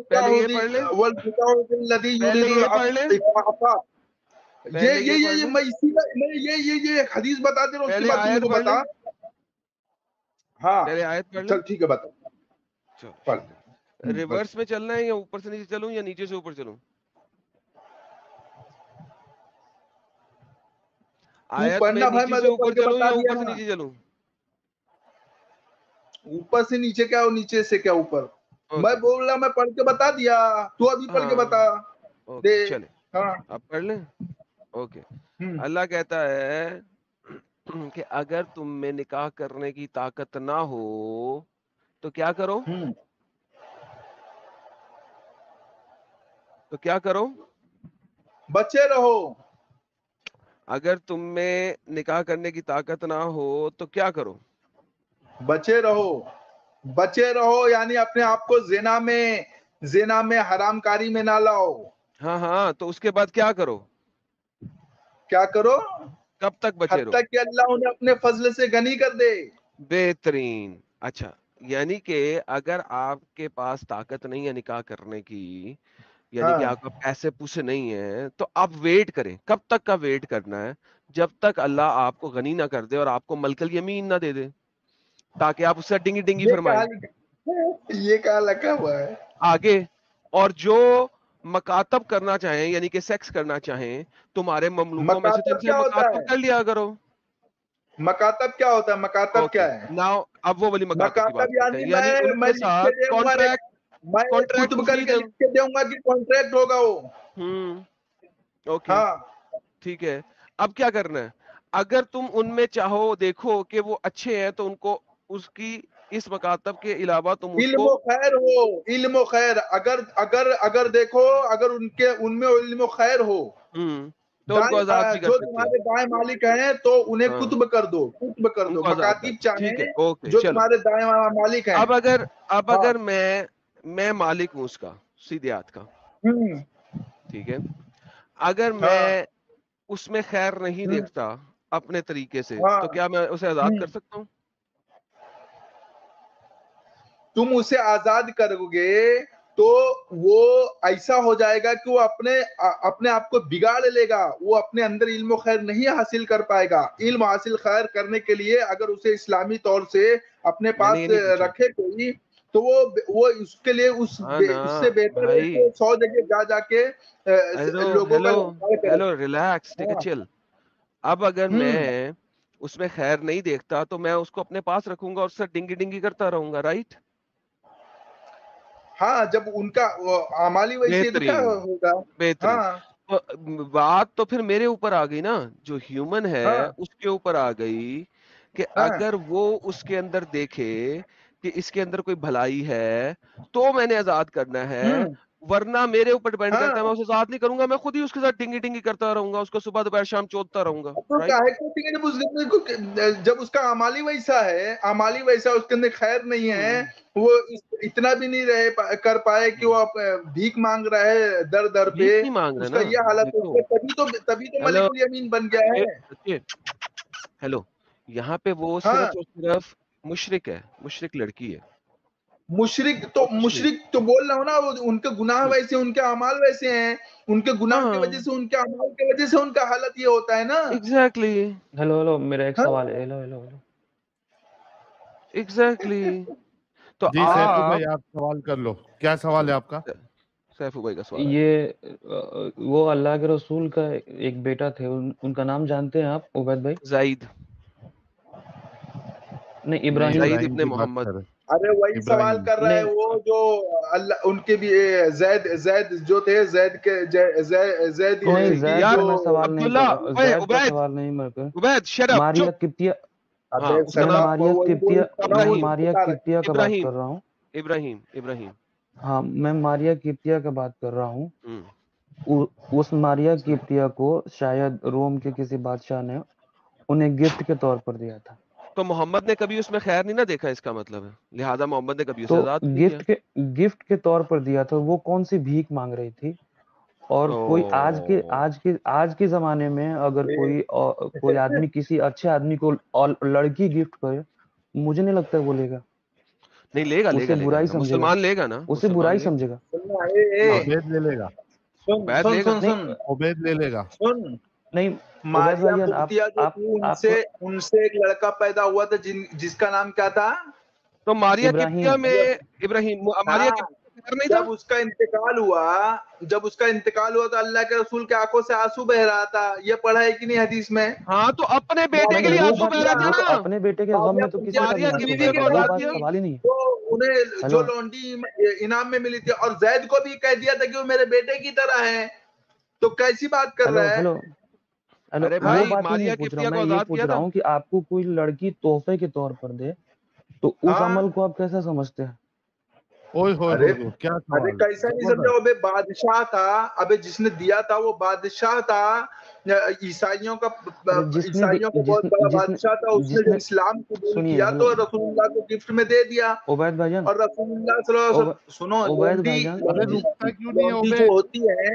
پہلے یہ پڑھ لیں، والنکاح الذی پہلے یرید یہ پڑھ لیں، العفاف. پہلے یہ پڑھ یہ لیں، میں اسی کا میں یہ حدیث بتا دے رہا ہوں، اس کے پہلے بعد تم میرے آیت کو پڑھ لیں، بتا. ہاں پہلے آیت پڑھ لیں. چل ٹھیک ہے بتا. چلو پڑھ. شکریہ. ریورس میں چلنا ہے یا اوپر سے نیچے چلوں یا نیچے سے اوپر چلوں؟ تو آیت میں پڑھنا بھائی، نیچے میں سے تو اوپر پڑھ کے چلوں بتا یا دیا اوپر سے نا. نیچے چلوں؟ اوپر سے نیچے کیا اور نیچے سے کیا اوپر؟ میں اوکے بول رہا میں پڑھ کے بتا دیا، تو ابھی پڑھ کے ہاں بتا اوکے دے. چلیں ہاں اب پڑھ لیں. اوکے. اللہ کہتا ہے کہ اگر تم میں نکاح کرنے کی طاقت نہ ہو تو کیا کرو؟ تو کیا کرو؟ بچے رہو. اگر تم میں نکاح کرنے کی طاقت نہ ہو تو کیا کرو؟ بچے رہو. بچے رہو یعنی اپنے آپ کو زنا میں حرام کاری میں نہ لاؤ. ہاں ہاں تو اس کے بعد کیا کرو؟ کیا کرو؟ کب تک بچے رہو؟ حتیٰ کہ اللہ انہیں اپنے فضل سے غنی کر دے. بہترین. اچھا یعنی کہ اگر آپ کے پاس طاقت نہیں ہے نکاح کرنے کی، یعنی کہ ہاں آپ کا پیسے پوسے نہیں ہیں، تو آپ ویٹ کریں. کب تک کا ویٹ کرنا ہے؟ جب تک اللہ آپ کو غنی نہ کر دے اور آپ کو ملک الیمین نہ دے دے، تاکہ آپ اس سے ڈنگی ڈنگی یہ فرمائیں یہ کہاں لگا ہوا ہے؟ آگے. اور جو مکاتب کرنا چاہیں، یعنی کہ سیکس کرنا چاہیں تمہارے مملوکوں میں سے، تو ان مکاتب سے کیا ہوتا مکاتب ہے؟ کر لیا کرو. مکاتب کیا ہوتا ہے؟ مکاتب اوکے کیا ہے؟ ناؤ اب وہ والی مکاتب کی بات مکاتب کرتے ہیں، یعنی یعنی ان میں کے لکھ کے ساتھ دوں گا، میں کانٹریکٹ کتب ٹو کر کے فریڈم. لکھ کے دوں گا کہ کانٹریکٹ ہوگا وہ. اوکے ہاں ٹھیک ہے. اب کیا کرنا ہے؟ اگر تم ان میں چاہو دیکھو کہ وہ اچھے ہیں، تو ان کو اس کی اس مکاتب کے علاوہ تم اس علم کو و خیر ہو، علم و خیر، اگر دیکھو، اگر ان میں علم و خیر ہو، تو ان کو آزاد بھی کر جو سکتے ہو. تمہارے دائیں مالک ہیں تو انہیں ہاں کتب کر دو، کتب کر ان دو. کو آزاد کر، مکاتب ٹھیک ہے چاہیں اوکے جو چلو. تمہارے دائیں مالک ہیں. اب ہاں اگر میں مالک ہوں اس کا، سیدھے ہاتھ کا، ہوں، ٹھیک ہے، اگر ہاں میں اس میں خیر نہیں ہوں، دیکھتا اپنے طریقے سے، ہاں تو کیا میں اسے آزاد ہوں. کر سکتا ہوں؟ تم اسے آزاد کرو گے تو وہ ایسا ہو جائے گا کہ وہ اپنے آپ کو بگاڑ لے گا، وہ اپنے اندر علم و خیر نہیں حاصل کر پائے گا. علم حاصل خیر کرنے کے لیے اگر اسے اسلامی طور سے اپنے میں نے یہ پاس نہیں پوچھا. رکھے کوئی، تو وہ اس کے لیے ہاں نا اس سے بہتر ہے کہ بھائی. وہ 100 جگہ جا کے لوگوں کا لڑائی کرے. ہیلو ریلیکس ٹیک اے ہاں چل. اب اگر ہوں، میں اس میں خیر نہیں دیکھتا تو میں اس کو اپنے پاس رکھوں گا اور اس سے ڈنگی ڈنگی کرتا رہوں گا، رائٹ؟ ہاں جب ان کا اعمالی ویسے تو کیا بہترین ہوگا. بہترین. ہاں تو بات تو پھر میرے اوپر آ گئی نا، جو ہیومن ہے ہاں اس کے اوپر آ گئی کہ ہاں اگر وہ اس کے اندر دیکھے کہ اس کے اندر کوئی بھلائی ہے تو میں نے آزاد کرنا ہے، ہوں، ورنہ میرے اوپر ڈیپینڈ ہاں. کرتا ہے، میں اسے آزاد نہیں کروں گا، میں خود ہی اس کے ساتھ ڈنگی ڈنگی کرتا رہوں گا، اس کو صبح دوپہر شام چوتتا رہوں گا، تو رائٹ؟ کاہے کو ٹھیک ہے، جب اس کا اعمالی ویسا ہے، اعمالی ویسا، اس کے اندر خیر نہیں ہے، وہ اتنا بھی نہیں کر پائے کہ وہ بھیک مانگ رہا ہے در در پہ، بھیک نہیں مانگ رہے اس کا نا. یہ حالت دیکھو ہے، تبھی تو ہیلو ملک الیمین بن گیا ہے. ہیلو، یہاں پہ وہ ہاں صرف اور صرف مشرک ہے، مشرک لڑکی ہے. مشرک تو بول رہا ہوں نا، ان کے گناہ ویسے، ان کے اعمال ویسے ہیں، ان کے گناہ کی ہاں وجہ سے، ان کے اعمال کی وجہ سے ان کا حالت یہ ہوتا ہے نا. ایگزیکٹلی ہیلو میرا ایک ہاں سوال ہے. Hello exactly. تو جی سیفو آپ بھائی آپ سوال کر لو، کیا سوال ہے آپ کا؟ سیفو بھائی کا سوال ہے. یہ وہ اللہ کے رسول کا ایک بیٹا تھے، ان کا نام جانتے ہیں آپ عبید بھائی؟ زید نہیں، نہیں ابراہیم. زید ابراہیم ابن کی بات محمد. کر رہے، ارے وہی سوال ابراہیم. کر رہا ہے نہیں وہ جو اللہ ان کے بھی زید جو تھے، زید کے زید نہیں، زید یار کا جو میں سوال نہیں عبداللہ، کر رہا ہوں، اوے زید کا عبید سوال نہیں میں کر. عبید شٹ اپ ماریا چپ. قبطیہ. ہاں اس کا میں نام ماریا قبطیہ میں ابراہیم ماریا قبطیہ کا بات ابراہیم کر رہا ہوں. ابراہیم. ہاں، میں ماریا قبطیہ کا بات کر رہا ہوں. ہم. اس ماریا قبطیہ کو شاید روم کے کسی بادشاہ نے انہیں گفٹ کے طور پر دیا تھا. تو محمد نے کبھی اس میں خیر نہیں نہ دیکھا، اس کا مطلب ہے لہذا محمد نے کبھی اسے تو آزاد بھی نہیں کیا. گفٹ کے طور پر دیا تھا. وہ کون سی بھیک مانگ رہی تھی؟ اور کوئی آج کے زمانے میں اگر کوئی آدمی کسی اچھے آدمی کو لڑکی گفٹ کرے، مجھے نہیں لگتا وہ لے گا. نہیں لے گا اسے برائی سمجھے گا، مسلمان لے گا نا، اسے مسلمان برائی لے گا. سمجھے گا. عبید لے لے گا، عبید لے گا. نہیں عبید لے لے گا. نہیں، عبید ماریا بھائی جان، قبطیہ جو تھی، ان سے ایک لڑکا پیدا ہوا تھا جس کا نام کیا تھا؟ تو ماریا ابراہیم. قبطیہ میں ابراہیم ماریا ہاں، قبطیہ نہیں تھا. جب اس کا انتقال ہوا تو اللہ کے رسول کے آنکھوں سے آنسو بہ رہا تھا. یہ پڑھا ہے کہ نہیں حدیث میں؟ ہاں تو اپنے بیٹے کے نہیں، لیے وہ آنسو بات بہ رہے تھے وہ تو نا. اپنے بیٹے کے غم میں تو کسی کا بھی ماریا آنسو قبطیہ بہے کو گا، وہ آزاد بات کیا. سوال ہی نہیں ہے. تو انہیں جو لونڈی انعام میں ملی تھی، اور زید کو بھی کہہ دیا تھا کہ وہ میرے بیٹے کی طرح ہے، تو کیسی بات کر رہا ہے؟ ہیلو ارے وہ بھائی بات ہی نہیں ماریا پوچھ رہا قبطیہ ہوں. کو میں یہ آزاد پوچھ کیا رہا تھا. ہوں کہ آپ کو کوئی لڑکی تحفے کے طور پر دے تو اس ہاں، عمل کو آپ کیسا سمجھتے ہیں؟ اوئے ہوئے ارے ہوئے کیا ارے سوال ہے، کیسا نہیں سمجھا؟ زبردست. ابے بادشاہ تھا، ابے جس نے دیا تھا وہ بادشاہ تھا، عیسائیوں کا ارے بہت بڑا بادشاہ تھا. اس نے جس جب نے اسلام قبول سنیے. کیا ہیلو تو رسول اللہ کو گفٹ میں دے دیا. عبید بھائی جان، اور رسول اللہ صلی اللہ علیہ وسلم، سنو، عبید بھائی جان، ارے رکتا کیوں نہیں ہے لونڈی جو عبید؟ ہوتی ہے،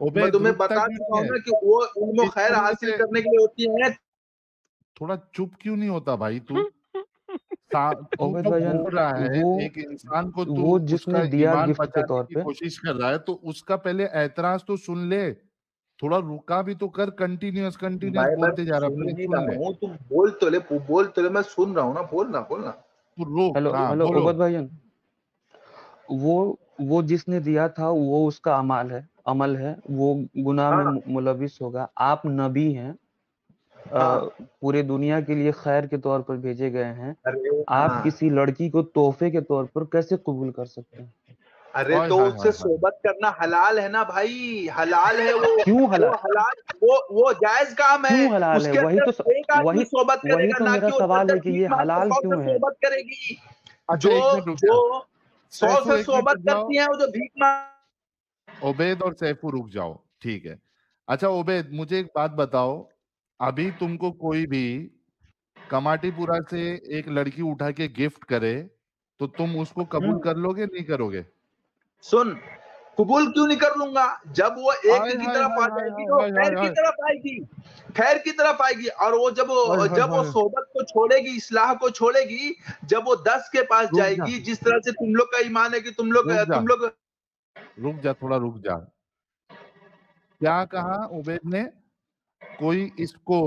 میں عبید تمہیں رکتا بتا کیوں چکا نہیں ہوں ہے؟ نا کہ وہ علم و اس خیر طریقے حاصل سے کرنے کے لیے ہوتی ہیں. تھوڑا چپ کیوں نہیں ہوتا بھائی تو؟ तू ओबैद जो भाईजान, बोल रहा है वो एक इंसान को तू वो उसका जिसने दिया ईमान गिफ्ट के बचाने तौर की पे, कोशिश कर रहा है तो उसका पहले एतराज तो सुन ले, थोड़ा रुका भी तो कर, कंटिन्यूअस भाई मैं बोलते जा रहा, सुन पहले नहीं सुन रहा ले, हूँ, तुम बोल तो ले, मैं सुन रहा हूँ ना, बोलना बोलना। तू रुक, हेलो हाँ हेलो बोलो। ओबैद भाईजान, वो जिसने दिया था वो उसका अमल है, वो गुनाह में हाँ मुलविस होगा। आप नबी हैं, हाँ, पूरे दुनिया के लिए खैर के तौर पर भेजे गए हैं। अरे आप हाँ, किसी लड़की को तोहफे के तौर पर कैसे कबूल कर सकते हैं? अरे हाय तो हाय उससे हाय हाय, सोबत करना हलाल है ना भाई, हलाल है वो। क्यों वो हलाल हलाल, वो जायज काम है। क्यों हलाल है? उसके अंदर एक आदमी वही सोबत वही करेगा तो ना मेरा कि वो सवाल है 10 कि भीख ये मांग के हलाल 100 से क्यों है? सोबत करेगी। अच्छा जो एक मिनट रुक जो जा, 100 सैफू से एक मिनट सोबत रुक जाओ, करती हैं वो जो भीख मांग। ओबेद और सैफू रुक जाओ, ठीक है। अच्छा ओबेद मुझे एक बात बताओ, अभी तुमको कोई भी कमाटीपुरा से एक लड़की उठा के गिफ्ट करे तो तुम उसको कबूल कर लोगे नहीं करोगे? सुन, कबूल क्यों नहीं कर लूंगा? जब वो एक हाय की हाय तरफ हाय आ हाय जाएगी हाय तो वो हाय खैर हाय की हाय तरफ आएगी, खैर की तरफ आएगी। और वो हाय हाय जब वो हाय, सोबत को छोड़ेगी, इस्लाह को छोड़ेगी, जब वो 10 के पास रुक जा, जाएगी, जिस तरह से तुम लोग का ईमान है कि तुम लोग रुक जा, थोड़ा रुक जा। क्या कहा उबैद ने? कोई इसको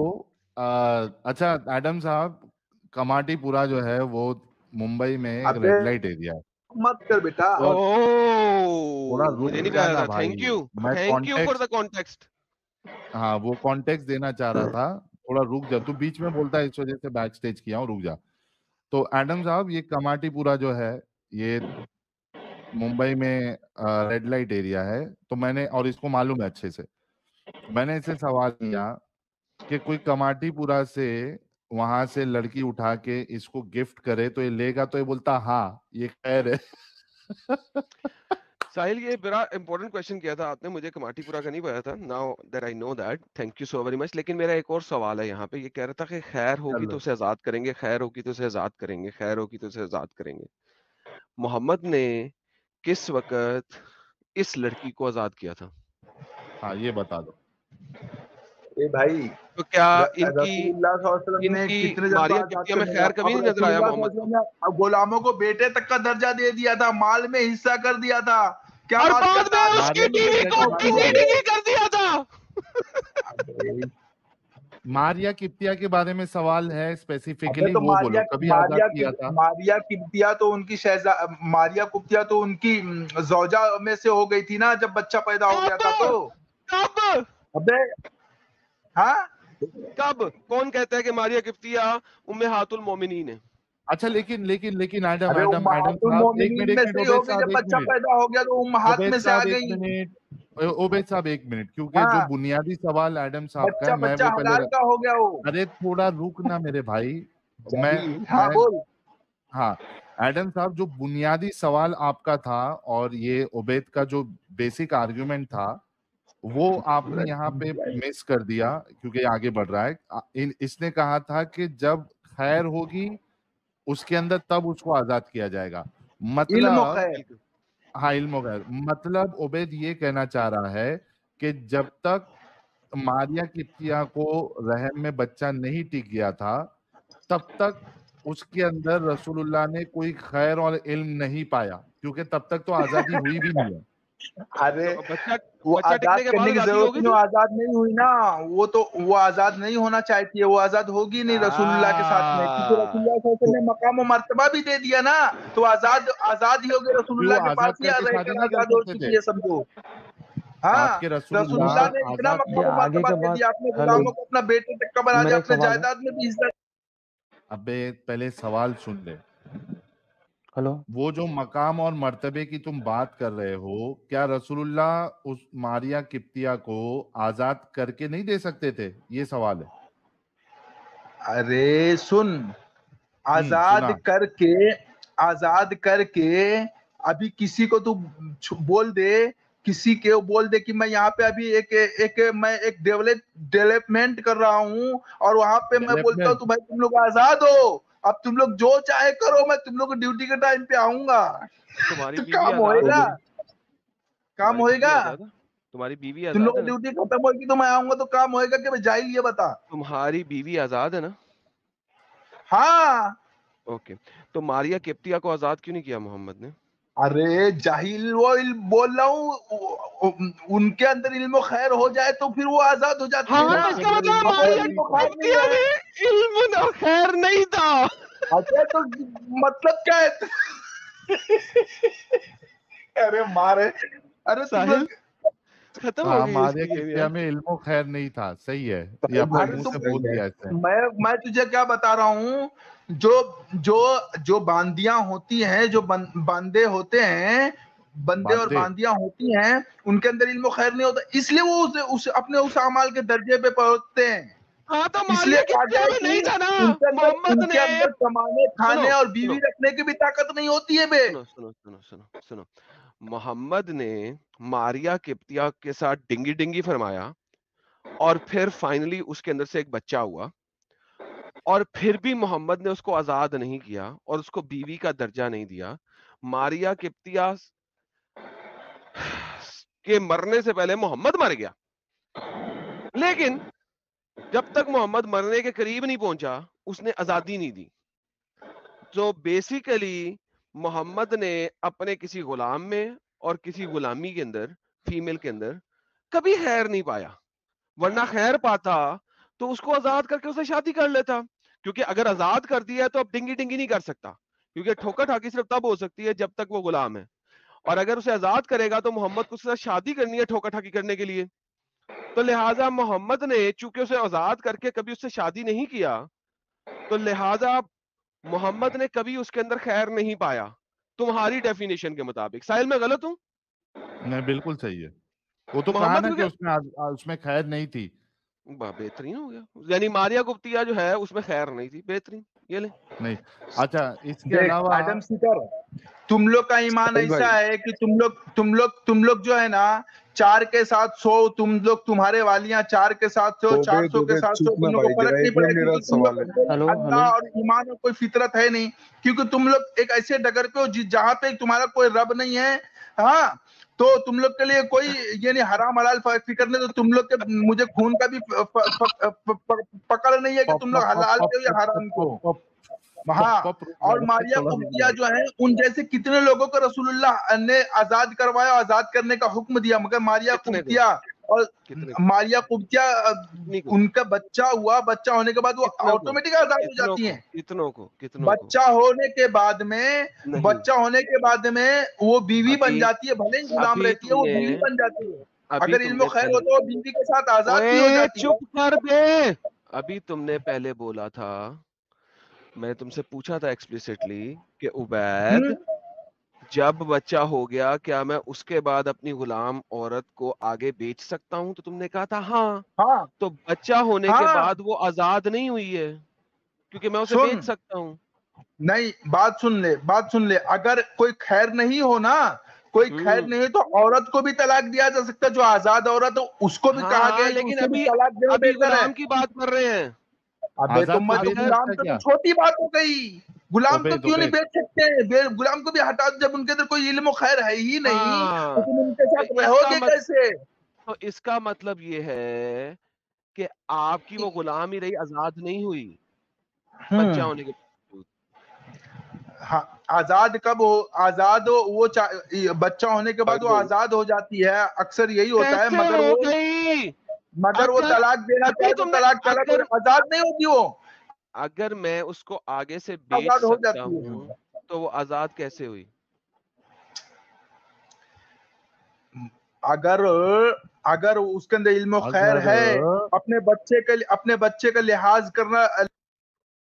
अच्छा एडम साहब, कमाटीपुरा जो है वो मुंबई में एक अबे रेड लाइट एरिया है, मत कर बेटा। और थोड़ा ओह, मुझे रुक नहीं पता जाना था। भाई, मैं thank you for context, the context. हाँ वो कॉन्टेक्स्ट देना चाह रहा था, थोड़ा रुक जा, तू बीच में बोलता है इस वजह से बैक स्टेज किया हूँ, रुक जा। तो एडम साहब ये कमाटीपुरा जो है ये मुंबई में रेड लाइट एरिया है, तो मैंने, और इसको मालूम है अच्छे से, मैंने इससे सवाल किया कि कोई कमाटीपुरा से वहां से लड़की उठा के इसको गिफ्ट करे तो ये लेगा, तो ये बोलता हाँ ये खैर है। साहिल, ये बड़ा इंपॉर्टेंट क्वेश्चन किया था आपने, मुझे कमाटीपुरा का नहीं पता था। Now that I know that, thank you so very much. लेकिन मेरा एक और सवाल है यहाँ पे, ये कह रहा था कि खैर होगी तो चलो उसे आजाद करेंगे, खैर होगी तो उसे आजाद करेंगे, खैर होगी तो उसे आजाद करेंगे। मोहम्मद ने किस वक्त इस लड़की को आजाद किया था? हाँ ये बता दो। ए भाई, तो क्या रसूलुल्लाह सल्लल्लाहु अलैहि वसल्लम ने इनकी कितने जन को मारिया आजाद किप्तिया में करने का? खैर कभी अब नहीं नजर आया रसूलुल्लाह मोहम्मद सल्लल्लाहु को? अलैहि वसल्लम ने गुलामों को बेटे तक का दर्जा दे दिया था, माल में हिस्सा कर दिया था। क्या और बात बाद करता में है? उसकी मारिया की बीवी किप्तिया को के बारे में बेइज्जती ही कर दिया था। अबे मारिया किप्तिया के बारे में सवाल है, अबे स्पेसिफिकली तो वो बोलो, कभी आजाद किया था? मारिया किप्तिया तो उनकी मारिया कुप्तिया तो उनकी जौजा में से हो गई थी ना, जब बच्चा पैदा हो गया था तो। कब कब अबे हाँ, कब? कौन कहता है कि मारिया किप्तिया उम्मे हातुल मोमिनीन है? अच्छा लेकिन एडम अरे एडम एडम उम्महातुल साहब एक मोमिनीन मिनट, में से ही हो ओबैद गई, साहब जब एक बच्चा मिनट, पैदा हो गया तो उम्महात ओबैद में से आ साहब एक गई। मिनट, ओबैद साहब एक मिनट, क्योंकि जो हाँ, बुनियादी सवाल एडम साहब का है बच्चा मैं बच्चा वो पहले हलाल का हो गया वो। अरे थोड़ा रुक ना मेरे भाई, मैं जाहिल, हाँ मैं बोल। हाँ, एडम साहब जो बुनियादी सवाल आपका था और ये उबैद का जो बेसिक आर्गुमेंट था वो आपने यहाँ पे मिस कर दिया, क्योंकि आगे बढ़ रहा है। इसने कहा था कि जब खैर होगी उसके अंदर तब उसको आजाद किया जाएगा, इल्म व मतलब खैर। बिल्कुल। हाँ इल्म वगैरह, मतलब उबैद ये कहना चाह रहा है कि जब तक मारिया किप्तिया को रहम में बच्चा नहीं टिक गया था तब तक उसके अंदर रसूलुल्लाह ने कोई खैर और इल्म नहीं पाया, क्योंकि तब तक तो आजादी हुई भी नहीं है। अरे तो बच्चा वो बच्चा आजाद टिकने के बाद करने की आजादी जरूरत होगी नहीं, वो थी। आजाद नहीं हुई ना। वो आजाद नहीं होना चाहती है, वो आजाद होगी नहीं रसूलुल्लाह के साथ में, क्योंकि रसूलुल्लाह सल्लल्लाहु अलैहि वसल्लम ने मकाम और मर्तबा भी दे दिया ना। तो आजाद ही हो गए, फिर वो रसूलुल्लाह के आजाद पास ही करके शादी रहकर नहीं कर आजाद हो सकते थे? चुकी है, समझो। हाँ, आपके रसूलुल्लाह रसूलुल्लाह ने इतना आजाद ये मकाम और आगे मर्तबा का दे बात। दिया, अपने हेलो, गुलामों को अपना बेटे तक का बना दिया, मेरा एक अपने सवाल है। जायदाद में भी हिस्सा। अबे पहले सवाल सुन ले, हेलो, वो जो मकाम और मर्तबे की तुम बात कर रहे हो, क्या रसूलुल्लाह उस मारिया किप्तिया को आजाद करके नहीं दे सकते थे? ये सवाल है। अरे सुन, सुना। आजाद करके अभी किसी को तू बोल दे, किसी के बोल दे कि मैं यहाँ पे अभी मैं एक डेवलपमेंट कर रहा हूँ, और वहां पे मैं बोलता हूँ डेवलपमेंट तो भाई तुम लोग आजाद हो, अब तुम लोग जो चाहे करो, मैं तुम लोग को ड्यूटी के टाइम पे आऊंगा। तुम्हारी तो बीवी काम आजाद है? होएगा, काम तुम्हारी बीवी होएगा। आजाद है? तुम्हारी बीवी तुम लोग आजाद की है ना? ड्यूटी खत्म होगी तो मैं आऊंगा, तो काम होएगा कि भाई? जाहिल, ये बता। तुम्हारी बीवी आजाद है ना? हाँ, اوکے, تو ماریا کپتیا کو آزاد کیوں نہیں کیا محمد نے؟ ارے جاہل وہ بول رہا ہوں, ان کے اندر علم و خیر ہو جائے تو پھر وہ آزاد ہو جاتی ہے ہاں, نا. اس کا مطلب اگر ماریا علم و خیر نہیں کپتیا ہے میں علم اور خیر نہیں تھا. اچھا تو مطلب کیا ہے؟ ارے مارے, ارے تم ساحل لوگ, ختم ہو ہاں گئی اس ماریا کی کی گیم کیا یار. میں علم و خیر نہیں تھا, صحیح ہے, یہ اپنے ارے منہ تم, سے بول دیا اس نے. میں تجھے کیا بتا رہا ہوں, جو باندیاں ہوتی ہیں, جو باندے ہوتے ہیں, بندے اور باندے باندیاں ہوتی ہیں, ان کے اندر علم و خیر نہیں ہوتا, اس لیے وہ اپنے اس اعمال کے درجے پہ پہنچتے ہیں. ہاں تو اس لیے ماریا کہا کپتیا گیا ہے میں نہیں کہ تھا نا ان محمد کے نے. اندر کمانے, سنو کھانے اور سنو بیوی رکھنے کی بھی طاقت نہیں ہوتی ہے بے. سنو سنو سنو سنو سنو محمد نے ماریا کپتیا کے ساتھ ڈنگی ڈنگی فرمایا, اور پھر فائنلی اس کے اندر سے ایک بچہ ہوا, اور پھر بھی محمد نے اس کو آزاد نہیں کیا اور اس کو بیوی کا درجہ نہیں دیا. ماریا کپتیا کے مرنے سے پہلے محمد مر گیا, لیکن جب تک محمد مرنے کے قریب نہیں پہنچا اس نے آزادی نہیں دی. جو بیسیکلی محمد نے اپنے کسی غلام میں اور کسی غلامی کے اندر, فیمیل کے اندر کبھی خیر نہیں پایا, ورنہ خیر پاتا تو اس کو آزاد کر کے اسے شادی کر لیتا. کیونکہ اگر آزاد کر دیا تو اب ڈنگی ڈنگی نہیں کر سکتا, کیونکہ ٹھوکا ٹھاکی صرف تب ہو سکتی ہے جب تک وہ غلام ہے, اور اگر اسے آزاد کرے گا تو محمد کو اس کے ساتھ شادی کرنی ہے ٹھوکا ٹھاکی کرنے کے لیے. تو لہٰذا محمد نے چونکہ اسے آزاد کر کے کبھی اس سے شادی نہیں کیا, تو لہٰذا محمد نے کبھی اس کے اندر خیر نہیں پایا تمہاری ڈیفینیشن کے مطابق. ساحل میں غلط ہوں؟ نہیں بالکل صحیح ہے, وہ تو کہا محمد نا کہ کیونکہ اس میں خیر نہیں تھی. بہترین ہو گیا, یعنی ماریا کپتیا جو ہے اس میں خیر نہیں تھی, بہترین. یہ لیں نہیں, اچھا اس کے دیکھ علاوہ ایڈم سیکر, تم لوگ کا ایمان ساحل بھائی, ایسا ہے کہ تم لوگ جو ہے نا 4 کے ساتھ 100, تم لوگ تمہارے والیاں 4 کے ساتھ 100, 400 کے ساتھ 100, تم لوگ کو فرق نہیں پڑے, کیونکہ تم لوگ کو ہلو اللہ اور ایمان اور کوئی فطرت ہے نہیں, کیونکہ تم لوگ ایک ایسے ڈگر پہ ہو جہاں پہ تمہارا کوئی رب نہیں ہے. ہاں تو تم لوگ کے لیے کوئی یہ نہیں حرام حلال فکر نہیں, تو تم لوگ کے مجھے خون کا بھی پکڑ نہیں ہے کہ تم لوگ حلال کو یا حرام کو. ہاں, اور ماریا کپتیا جو ہے ان جیسے کتنے لوگوں کو رسول اللہ نے آزاد کروایا, آزاد کرنے کا حکم دیا, مگر ماریا کتنے کو کپتیا اور کتنے ماریا کپتیا کتنی کو ان کا بچہ ہوا, بچہ ہونے کے بعد وہ کتنوں کو آٹومیٹک آزاد ہو جاتی ہیں. کتنوں کو بچہ ہونے کے بعد میں وہ بیوی بن ابھی جاتی ہے, بھلے ہی غلام ابھی رہتی ہے, تم وہ نے بیوی بن جاتی ہے. ابھی اگر تم علم و نے خیر ہو پہلے, تو وہ بیوی کے ساتھ آزاد بھی ہو اوے جاتی ہے. چپ کر دے, ابھی تم نے پہلے بولا تھا, میں نے تم سے پوچھا تھا ایکسپلیسٹلی کہ عبید جب بچہ ہو گیا کیا میں اس کے بعد اپنی غلام عورت کو آگے بیچ سکتا ہوں, تو تم نے کہا تھا ہاں. ہاں تو بچہ ہونے کے ہاں, بعد وہ آزاد نہیں ہوئی ہے کیونکہ میں اسے سن بیچ سکتا ہوں. نہیں, بات سن لے, اگر کوئی خیر نہیں ہو نا, کوئی خیر نہیں تو عورت کو بھی طلاق دیا جا سکتا ہے, جو آزاد عورت ہے اس کو بھی کہا گیا ہاں ہے کہ لیکن اسے بھی ابھی طلاق دینا ابھی بہتر ہے. غلام کی بات کر رہے ہیں. ابے تو آزاد کو مت, بیچنے اگر غلام کا تو کیا, چھوٹی بات ہو گئی, غلام کو کیوں نہیں عبید بیچ سکتے, غلام کو بھی ہٹا دو, جب ان کے اندر کوئی علم و خیر ہے ہی نہیں تو ہاں, تم ان کے تو ساتھ رہو گے کیسے؟ اس کا مطلب یہ ہے کہ آپ کی وہ غلام ہی رہی, آزاد نہیں ہوئی بچہ ہونے کے باوجود. ہاں, آزاد کب ہو, آزاد ہو وہ بچہ ہونے کے بعد وہ بول آزاد ہو جاتی ہے, اکثر یہی ہوتا ہے, کیسے ہو گئی؟ مگر وہ اگر طلاق دینا ابھی چاہے تو تم نے طلاق آزاد نہیں ہوتی, وہ اگر میں اس کو آگے سے بیچ آزاد ہو سکتا جاتی ہوں ہے. تو وہ آزاد کیسے ہوئی؟ اگر اس کے اندر علم و خیر اگر ہے, اپنے بچے کا لحاظ کرنا.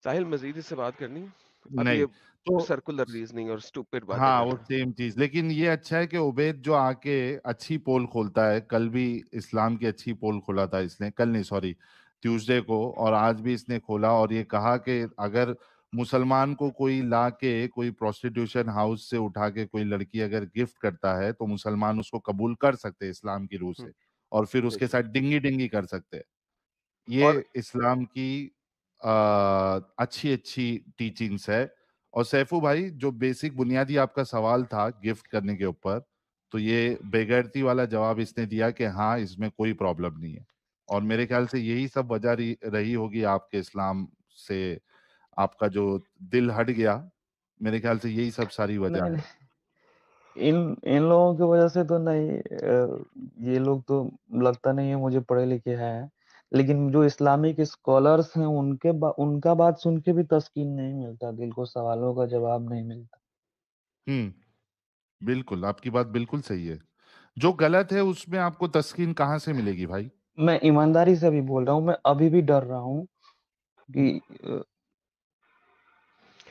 ساحل مزید اس سے بات کرنی ہے؟ ابھی نہیں یہ تو سرکولر ریزننگ اور اسٹوپڈ باتیں ہاں کر وہ رہے ہیں. سیم چیز, لیکن یہ اچھا ہے کہ عبید جو آ کے اچھی پول کھولتا ہے, کل بھی اسلام کی اچھی پول کھولا تھا اس نے, کل نہیں سوری ٹیوزڈے کو, اور آج بھی اس نے کھولا اور یہ کہا کہ اگر مسلمان کو کوئی لا کے کوئی پروسٹیٹیوشن ہاؤس سے اٹھا کے کوئی لڑکی اگر گفٹ کرتا ہے تو مسلمان اس کو قبول کر سکتے اسلام کی روح سے, اور پھر اس کے ساتھ ڈنگی ڈنگی کر سکتے. اور یہ اسلام کی اچھی ٹیچنگز ہے. اور سیفو بھائی جو بیسک بنیادی آپ کا سوال تھا گفٹ کرنے کے اوپر, تو یہ بےغیرتی والا جواب اس نے دیا کہ ہاں اس میں کوئی پرابلم نہیں ہے, اور میرے خیال سے یہی سب وجہ رہی ہوگی آپ کے اسلام سے आपका जो दिल हट गया, मेरे ख्याल से यही सब सारी वजह नहीं है। नहीं, इन लोगों की वजह से तो नहीं, ये लोग तो लगता नहीं है मुझे पढ़े लिखे हैं, लेकिन जो इस्लामिक स्कॉलर्स हैं उनका बात सुन के भी तस्कीन नहीं मिलता, दिल को सवालों का जवाब नहीं मिलता। बिल्कुल, आपकी बात बिल्कुल सही है। जो गलत है उसमें आपको तस्कीन कहाँ से मिलेगी भाई? मैं ईमानदारी से भी बोल रहा हूँ, मैं अभी भी डर रहा हूँ कि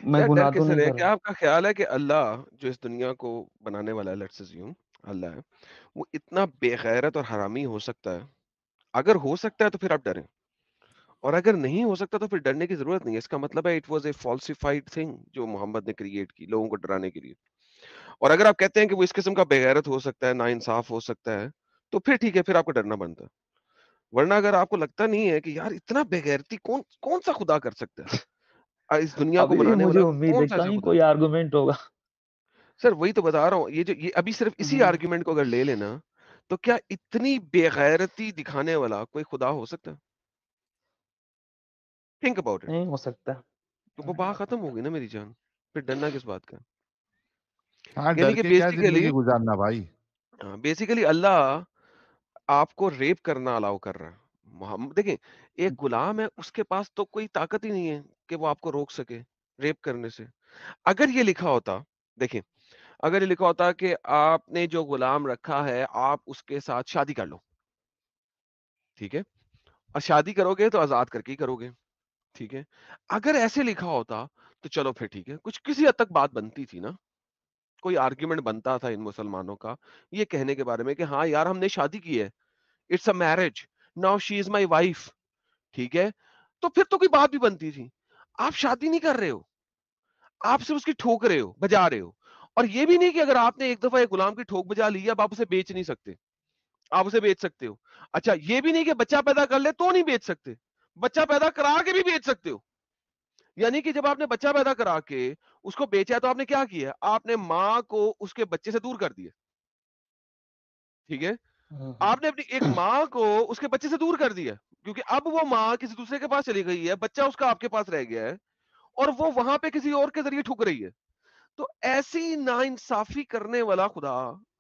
मैं यार डर गुनाह तो किससे नहीं रहे? कर क्या रहा। आपका ख्याल है कि अल्लाह जो इस दुनिया को बनाने वाला है, लेट्स अज्यूम अल्लाह है, वो इतना बेगैरत और हरामी हो सकता है? अगर हो सकता है तो फिर आप डरें, और अगर नहीं हो सकता तो फिर डरने की जरूरत नहीं है। इसका मतलब है it was a falsified thing जो मोहम्मद ने क्रिएट की लोगों को डराने के लिए। और अगर आप कहते हैं कि वो इस किस्म का बेगैरत हो सकता है, नाइंसाफ हो सकता है, तो फिर ठीक है, फिर आपको डरना बनता है। वरना अगर आपको लगता नहीं है कि यार इतना बेगैरती कौन कौन सा खुदा कर सकता है, इस दुनिया को अभी भी बनाने मुझे वाला उम्मीद कौन है सा ऐसा कहीं खुदा कोई है? आर्गुमेंट होगा। सर वही तो बता रहा हूँ, ये अभी सिर्फ इसी हम्म, आर्ग्यूमेंट को अगर ले लेना, तो क्या इतनी बेगैरती दिखाने वाला कोई खुदा हो सकता है? Think about it. नहीं हो सकता, तो वो नहीं बात हो खत्म सकता। होगी ना मेरी जान, फिर डरना किस बात का? हाँ, यानी डर कि के क्या बेसिकली जिंदगी गुजारना भाई? बेसिकली अल्लाह आपको रेप करना अलाउ कर रहा है। मोहम्मद देखिए, एक गुलाम है, उसके पास तो कोई ताकत ही नहीं है कि वो आपको रोक सके रेप करने से। अगर ये लिखा होता, देखिए, अगर ये लिखा होता कि आपने जो गुलाम रखा है आप उसके साथ शादी कर लो, ठीक है, और शादी करोगे तो आजाद करके ही करोगे, ठीक है। अगर ऐसे लिखा होता तो चलो फिर ठीक है, कुछ किसी हद तक बात बनती थी ना, कोई आर्ग्यूमेंट बनता था इन मुसलमानों का ये कहने के बारे में कि हाँ यार हमने शादी की है, it's a marriage, now she is my wife, ठीक है। तो फिर तो कोई बात भी बनती थी। आप शादी नहीं कर रहे हो, आप सिर्फ उसकी ठोक रहे हो, बजा रहे हो। और ये भी नहीं कि अगर आपने एक दफा एक गुलाम की ठोक बजा ली, अब आप उसे बेच नहीं सकते, आप उसे बेच सकते हो। अच्छा, ये भी नहीं कि बच्चा पैदा कर ले तो नहीं बेच सकते, बच्चा पैदा करा के भी बेच सकते हो। यानी कि जब आपने बच्चा पैदा करा के उसको बेचा तो आपने क्या किया? आपने माँ को उसके बच्चे से दूर कर दिया, ठीक है। आपने अपनी एक माँ को उसके बच्चे से दूर कर दिया, क्योंकि अब वो माँ किसी दूसरे के पास चली गई है, बच्चा उसका आपके पास रह गया है, और वो वहां पे किसी और के जरिए ठुक रही है। तो ऐसी नाइंसाफी करने वाला खुदा,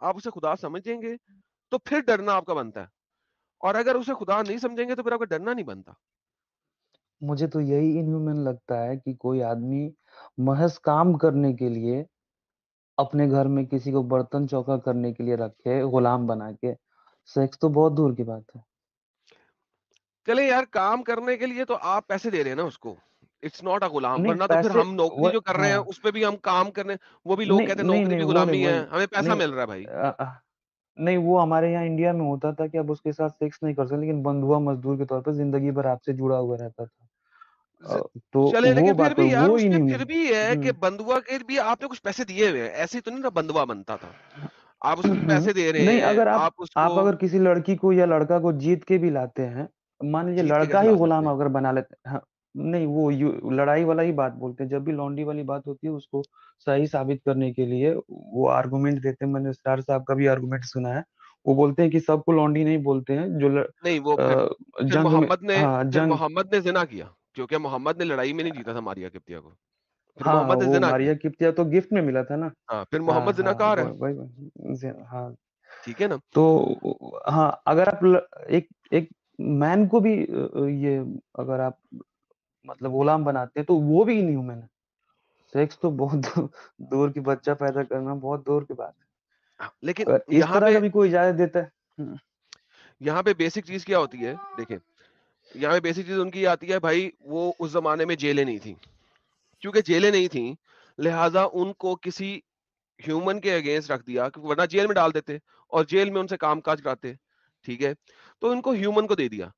आप उसे खुदा समझेंगे तो फिर डरना आपका बनता है, और अगर उसे खुदा नहीं समझेंगे तो फिर आपका डरना नहीं बनता। मुझे तो यही इनह्यूमन लगता है कि कोई आदमी महज काम करने के लिए अपने घर में किसी को बर्तन चौका करने के लिए रखे, गुलाम बना के। सेक्स तो बहुत दूर की बात है। चले यार, काम करने के लिए तो आप पैसे दे रहे हैं ना उसको, इट्स नॉट अ गुलाम। नहीं वरना तो फिर पैसे, हम नौकरी जो कर रहे हैं हाँ, उस पे भी हम काम करने, वो भी लोग नहीं कहते हैं नहीं नौकरी नहीं, भी वो नहीं गुलामी वो है, नहीं हमें पैसा नहीं, मिल रहा है भाई। नहीं, वो हमारे यहाँ इंडिया में होता था कि आप उसके साथ सेक्स नहीं कर सकते, लेकिन बंधुआ मजदूर के तौर पर जिंदगी भर आपसे जुड़ा हुआ रहता था। ज- तो चले, वो लेकिन फिर बात है, भी यार वो उसमें फिर इनह्यूमन। भी है कि हम्म। बंधुआ के भी आपने कुछ पैसे दिए हुए हैं, ऐसे तो नहीं ना बंधुआ बनता था। आप उसको पैसे दे रहे नहीं, हैं, अगर आप आप उसको अगर किसी लड़की को या लड़का को जीत के भी लाते हैं, मान लीजिए जीत के लड़का कैसे ही ला सकते गुलाम हैं? अगर बना लेते हैं, हाँ, नहीं वो लड़ाई वाला ही बात बोलते हैं, जब भी लौंडी वाली बात होती है उसको सही साबित करने के लिए वो आर्गुमेंट देते हैं। मैंने स्टार साहब का भी आर्गुमेंट सुना है। वो बोलते हैं कि सबको लौंडी नहीं बोलते हैं, जो नहीं, वो फिर जंग में, मोहम्मद ने हाँ फिर जंग, मोहम्मद ने जिना किया, क्योंकि मोहम्मद ने लड़ाई में नहीं जीता था मारिया किप्तिया को, फिर हाँ मोहम्मद ने वो जिना किया। मारिया किप्तिया तो गिफ्ट में मिला था ना। हाँ, फिर हाँ मोहम्मद हाँ, जिनाकार है, हाँ। ठीक है ना। तो हाँ, अगर आप एक एक मैन को भी ये अगर आप मतलब गुलाम बनाते हैं तो वो भी इनह्यूमन है। सेक्स तो बहुत दूर की, बच्चा पैदा करना बहुत दूर की बात है। हाँ, लेकिन अगर इस तरह का भी कोई इजाजत देता है। यहाँ पे बेसिक चीज क्या होती है, देखें, यहाँ पे बेसिक चीज उनकी आती है भाई, वो उस जमाने में जेलें नहीं थी, क्योंकि जेलें नहीं थी लिहाजा उनको किसी ह्यूमन के अगेंस्ट रख दिया, क्योंकि वरना जेल में डाल देते और जेल में उनसे काम काज कराते, ठीक है। तो उनको ह्यूमन को दे दिया।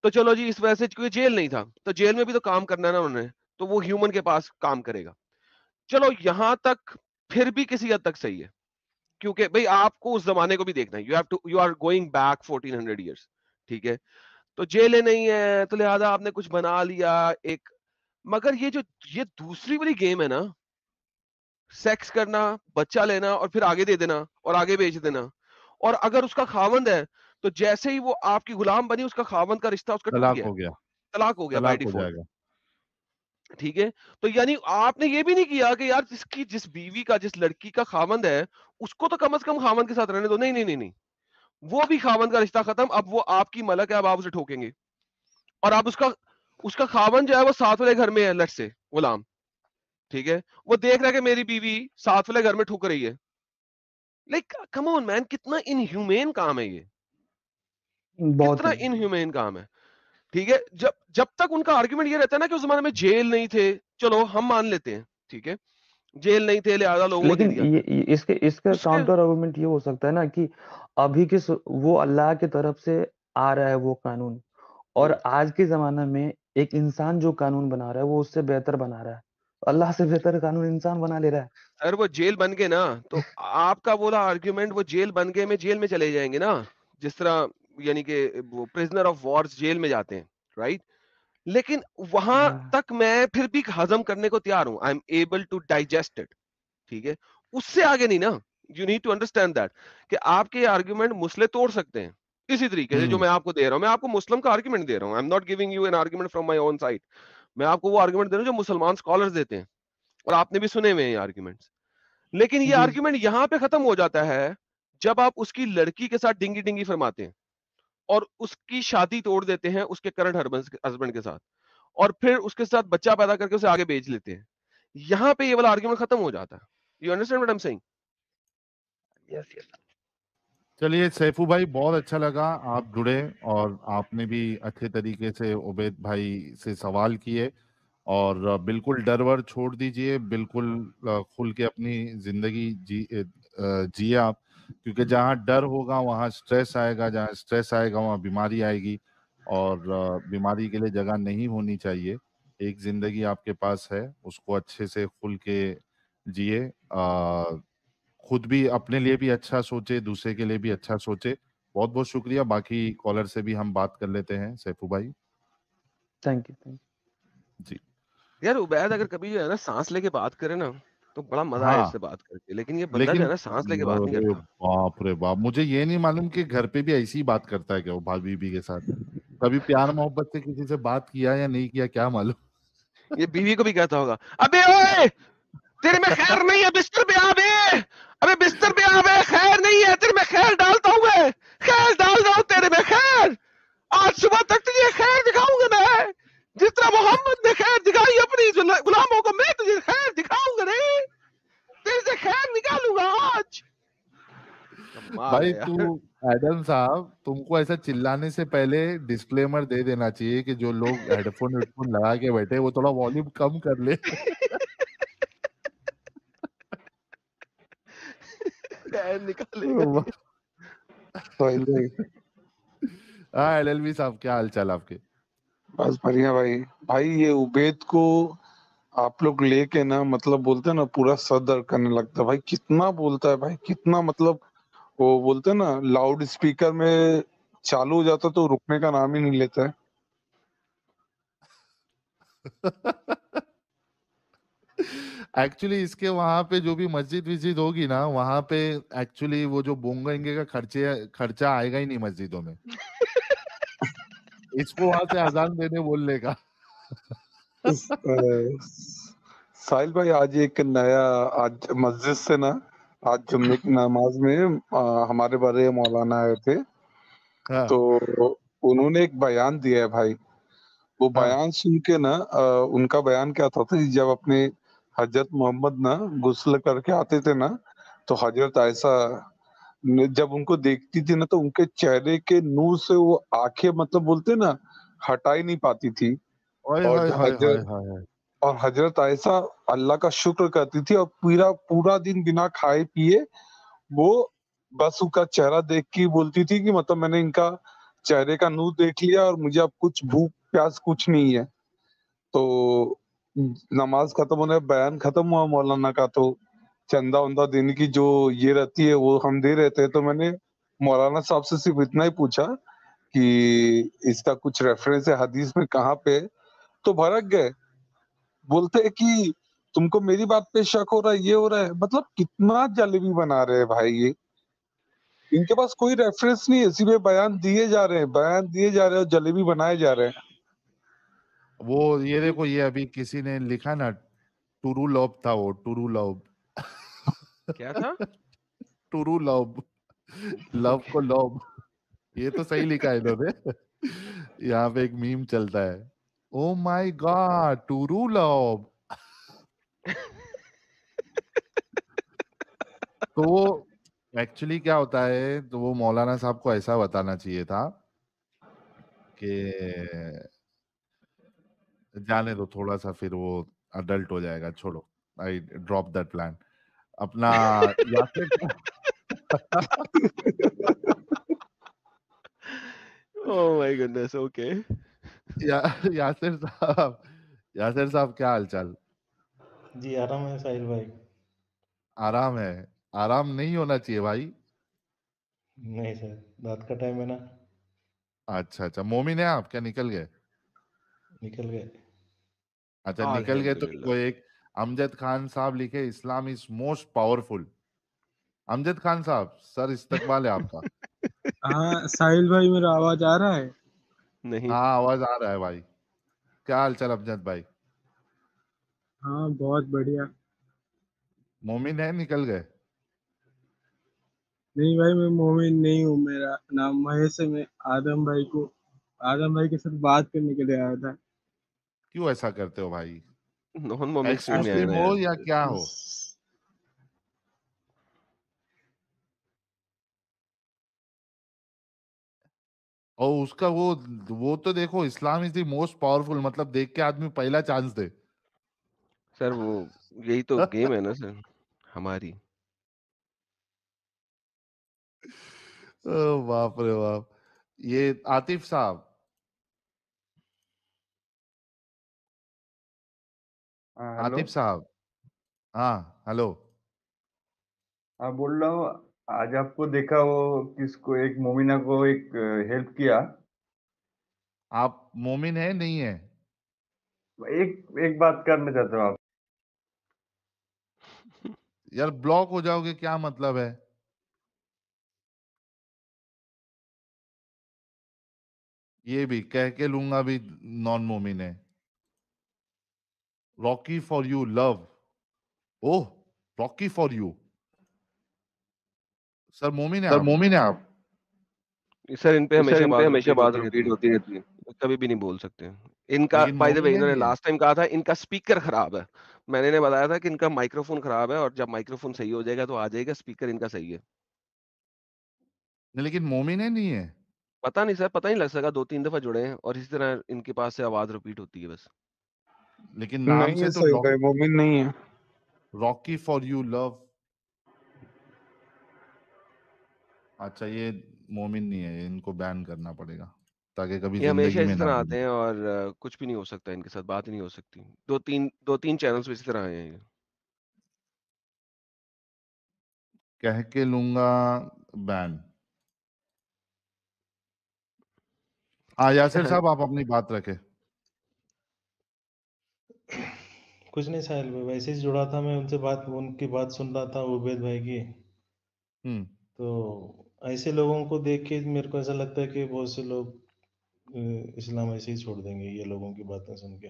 तो चलो जी, इस वजह से क्योंकि जेल नहीं था तो जेल में भी तो काम करना है ना उन्होंने, तो वो ह्यूमन के पास काम करेगा। चलो यहां तक फिर भी किसी हद तक सही है, क्योंकि भाई आपको उस जमाने को भी देखना है, you are going back 1400 years, ठीक है। तो जेलें नहीं है तो लिहाजा आपने कुछ बना लिया एक। मगर ये दूसरी वाली गेम है ना, सेक्स करना, बच्चा लेना और फिर आगे दे देना और आगे बेच देना, और अगर उसका खावंद है तो जैसे ही वो आपकी गुलाम बनी, उसका खावंद का रिश्ता उसका टूट तलाक गया, हो गया, तलाक हो गया बाय तलाक हो डिफॉल्ट। जाएगा। ٹھیک ہے. تو یعنی آپ نے یہ بھی نہیں کیا کہ یار جس بیوی کا جس لڑکی کا خاوند ہے اس کو تو کم از کم خاوند کے ساتھ رہنے دو. نہیں نہیں نہیں نہیں, وہ بھی خاوند کا رشتہ ختم. اب وہ آپ کی ملک ہے, اب آپ اسے ٹھوکیں گے. اور اب اس کا خاوند جو ہے وہ ساتھ والے گھر میں ہے, لٹ سے غلام, ٹھیک ہے, وہ دیکھ رہا ہے کہ میری بیوی ساتھ والے گھر میں ٹھوک رہی ہے. لائک کم آن مین, کتنا انہیومین کام ہے یہ, بہت کتنا ہی انہیومین کام ہے. ٹھیک ہے, جب تک ان کا آرگیومنٹ یہ رہتا ہے نا کہ اس زمانے میں جیل نہیں تھے, چلو ہم مان لیتے ہیں, ٹھیک ہے, جیل نہیں تھے لہذا لوگوں کو دے لیکن دیا. اس کا اس کے کاؤنٹر آرگومنٹ یہ ہو سکتا ہے نا کہ ابھی وہ اللہ کی طرف سے آ رہا ہے وہ قانون, اور آج کے زمانہ میں ایک انسان جو قانون بنا رہا ہے وہ اس سے بہتر بنا رہا ہے. اللہ سے بہتر قانون انسان بنا لے رہا ہے. سر وہ جیل بن گئے نا, تو آپ کا بولا آرگیومنٹ وہ جیل بن گئے میں جیل میں چلے جائیں گے نا, جس طرح یعنی کہ وہ پرزنر آف وارز جیل میں جاتے ہیں, رائٹ. لیکن وہاں تک میں پھر بھی ہضم کرنے کو تیار ہوں, I am able to digest it, ٹھیک ہے, اس سے آگے نہیں نا. You need to understand that کہ آپ کے آرگیومنٹ مسئلے توڑ سکتے ہیں اسی طریقے سے جو میں آپ کو دے رہا ہوں. میں آپ کو مسلم کا آرگیومنٹ دے رہا ہوں, I am not giving you an argument from my own side. میں آپ کو وہ آرگیومنٹ دے رہا ہوں جو مسلمان اسکالرز دیتے ہیں, اور آپ نے بھی سنے ہوئے ہیں یہ آرگیومنٹس. لیکن یہ جی آرگیومنٹ یہاں پہ ختم ہو جاتا ہے جب آپ اس کی لڑکی کے ساتھ ڈنگی ڈنگی فرماتے ہیں اور اس کی شادی توڑ دیتے ہیں اس کے کرنٹ ہسبینڈ کے ساتھ, اور پھر اس کے ساتھ بچہ پیدا کر کے اسے آگے بیچ لیتے ہیں. یہاں پہ یہ والا آرگیومنٹ ختم ہو جاتا ہے. You understand what I am saying? Yes yes. چلیے سیفو بھائی, بہت اچھا لگا آپ جڑے, اور آپ نے بھی اچھے طریقے سے عبید بھائی سے سوال کیے, اور بالکل ڈر ور چھوڑ دیجئے, بالکل کھل کے اپنی زندگی جیے آپ, کیونکہ جہاں ڈر ہوگا وہاں سٹریس آئے گا, جہاں سٹریس آئے گا وہاں بیماری آئے گی, اور بیماری کے لیے جگہ نہیں ہونی چاہیے. ایک زندگی آپ کے پاس ہے, اس کو اچھے سے کھل کے جیے, خود بھی اپنے لیے بھی اچھا سوچے, دوسرے کے لیے بھی اچھا سوچے. بہت بہت شکریہ. باقی کالر سے بھی ہم بات کر لیتے ہیں سیفو بھائی. Thank you. جی یار عبید اگر کبھی جو ہے نا سانس لے کے بات کرے نا تو بڑا مزہ ہے ہاں, اس سے بات کر کے, لیکن یہ بندہ جو لیکن ہے نا سانس لے کے بات نہیں ارے کرتا. باپ رے باپ, مجھے یہ نہیں معلوم کہ گھر پہ بھی ایسی ہی بات کرتا ہے کیا وہ بھابھی بی کے ساتھ. کبھی پیار محبت سے کسی سے بات کیا یا نہیں کیا, کیا معلوم. یہ بیوی کو بھی کہتا ہوگا, ابے اوئے تیرے میں خیر نہیں ہے, بستر پہ آ بے, ابے بستر پہ آ بے, خیر نہیں ہے تیرے میں, خیر ڈالتا ہوں میں, خیر ڈال رہا ہوں تیرے میں خیر. آج صبح تک تجھے خیر دکھاؤں گا میں, جس طرح محمد نے خیر دکھائی اپنی غلاموں کو, میں تجھے خیر دکھاؤں گا, نہیں تیرے سے خیر نکالوں گا آج. کمال بھائی ہے تو یار. ایڈم صاحب, تم کو ایسا چلانے سے پہلے ڈسکلیمر دے دینا چاہیے کہ جو لوگ ہیڈ فون لگا کے بیٹھے وہ تھوڑا والیوم کم کر لے. خیر نکالے گا. سہیل بھائی ہاں ایل ایل بی صاحب, کیا حال چال آپ کے؟ بس بڑھیا بھائی. بھائی یہ عبید کو آپ لوگ لے کے نا, مطلب بولتے ہیں نا پورا سر درد کرنے لگتا ہے بھائی. کتنا بولتا ہے بھائی, کتنا, مطلب وہ بولتے ہیں نا لاؤڈ اسپیکر میں چالو ہو جاتا تو رکنے کا نام ہی نہیں لیتا ہے. ایکچولی اس کے وہاں پہ جو بھی مسجد وزد ہوگی نا, وہاں پہ ایکچولی وہ جو بونگنگے کا خرچہ آئے گا ہی نہیں مسجدوں میں. اس کو وہاں سے اذان دینے بولنے کا. ساحل بھائی آج ایک نیا, آج مسجد سے نا, آج جمعے کی نماز میں ہمارے بڑے مولانا آئے تھے, ہاں تو انہوں نے ایک بیان دیا ہے بھائی. وہ ہاں بیان سن کے نا, ان کا بیان کیا تھا جب اپنے حضرت محمد نا غسل کر کے آتے تھے نا, تو حضرت عائشہ جب ان کو دیکھتی تھی نا تو ان کے چہرے کے نور سے وہ آنکھیں, مطلب بولتے نا ہٹا ہی نہیں پاتی تھی. ہائے اور ہائے ہائے ہائے حضرت ہائے. اور حضرت عائشہ اللہ کا شکر کرتی تھی, اور پورا دن بنا کھائے پیے وہ بس ان کا چہرہ دیکھ کے بولتی تھی کہ مطلب میں نے ان کا چہرے کا نور دیکھ لیا اور مجھے اب کچھ بھوک پیاس کچھ نہیں ہے. تو نماز ختم ہونے, بیان ختم ہوا مولانا کا, تو چندہ وندہ دینے کی جو یہ رہتی ہے وہ ہم دے رہے تھے. تو میں نے مولانا صاحب سے صرف اتنا ہی پوچھا کہ اس کا کچھ ریفرنس ہے حدیث میں کہاں پہ, تو بھڑک گئے. بولتے کہ تم کو میری بات پہ شک ہو رہا ہے, یہ ہو رہا ہے. مطلب کتنا جلیبی بنا رہے ہیں بھائی یہ, ان کے پاس کوئی ریفرنس نہیں ہے, صرف بیان دیے جا رہے ہیں, بیان دیے جا رہے ہیں اور جلیبی بنائے جا رہے ہیں. वो ये देखो, ये अभी किसी ने लिखा ना, टुरू लॉब था वो, टुरू लॉब। क्या था? टुरू लॉब, लव को लॉब। ये तो सही लिखा है इन्होंने। यहाँ पे एक मीम चलता है, ओ माय गॉड टुरू लॉब। तो एक्चुअली क्या होता है, तो वो मौलाना साहब को ऐसा बताना चाहिए था कि जाने दो थोड़ा सा, फिर वो अडल्ट हो जाएगा, छोड़ो, आई ड्रॉप दैट प्लान। अपना Yasir Oh my goodness, okay. Yasir साहब, यासिर साहब क्या हालचाल? जी आराम है साहिल भाई। आराम है? आराम नहीं होना चाहिए भाई। नहीं सर, रात का टाइम है ना, अच्छा अच्छा, मोमिन है आप क्या? निकल गए? निकल गए। अच्छा निकल गए तो अल्हम्दुलिल्लाह। वो एक अमजद खान साहब लिखे, Islam is most powerful. Amjad Khan साहब, सर इस्तकबाल है आपका। हाँ साहिल भाई, मेरा आवाज आ रहा है? नहीं, हाँ आवाज आ रहा है भाई। क्या हाल चाल अमजद भाई? हाँ बहुत बढ़िया। मोमिन है, निकल गए? नहीं भाई, मैं मोमिन नहीं हूँ, मेरा नाम महेश है। मैं आदम भाई के साथ बात करने के लिए आया था। क्यों ऐसा करते हो भाई? नॉन मोमिन एक्स स्ट्रीम में आए मुस्लिम ना हो यार। या क्या हो? और उसका वो तो देखो, Islam is the most powerful, मतलब देख के आदमी पहला चांस दे। सर वो यही तो गेम है ना सर, हमारी। ओ बाप रे बाप। ये आतिफ साहब, हाँ हेलो। आतिफ साहब, हाँ हेलो। हाँ बोल रहा हूँ। आज आपको देखा वो किसको, एक मोमिना को एक हेल्प किया। आप मोमिन है नहीं है? एक एक बात करना चाहता हूँ आप। यार ब्लॉक हो जाओगे, क्या मतलब है? ये भी कह के लूंगा भी, नॉन मोमिन है। Rocky for you love, oh Rocky for you. Sir मोमिन है सर आप? मोमिन है आप? सर इन पे सर हमेशा इन पे बात हमेशा रिपीट बात होती रहती रिपीट है, होती रहती है। कभी भी नहीं बोल सकते। इनका लेकिन बाय द वे, मोमिन है इन्होंने ये? लास्ट टाइम कहा था इनका स्पीकर खराब है। मैंने इन्हें बताया था कि इनका माइक्रोफोन खराब है, और जब माइक्रोफोन सही हो जाएगा तो आ जाएगा, स्पीकर इनका सही है। नहीं, लेकिन मोमिन है नहीं है? पता नहीं सर, पता नहीं लग सका, 2-3 दफा जुड़े हैं और इसी तरह इनके पास से आवाज रिपीट होती है बस। लेकिन नाम नहीं से है तो साहिल भाई, मोमिन नहीं है। Rocky for you love. अच्छा ये मोमिन नहीं है, इनको बैन करना पड़ेगा ताकि कभी ये हमेशा जिंदगी में इसी ना तरह बोले। आते हैं और कुछ भी नहीं हो सकता, इनके साथ बात ही नहीं हो सकती। 2-3 चैनल्स पे इसी तरह आए हैं ये। कह के लूंगा बैन। हाँ यासिर साहब, आप अपनी बात रखें। कुछ नहीं साहिल भाई, वैसे ही जुड़ा था मैं उनसे, उनकी बात सुन रहा था उबैद भाई की। हम्म। तो ऐसे लोगों को देख के मेरे को ऐसा लगता है कि बहुत से लोग इस्लाम ऐसे ही छोड़ देंगे ये लोगों की बातें सुन के।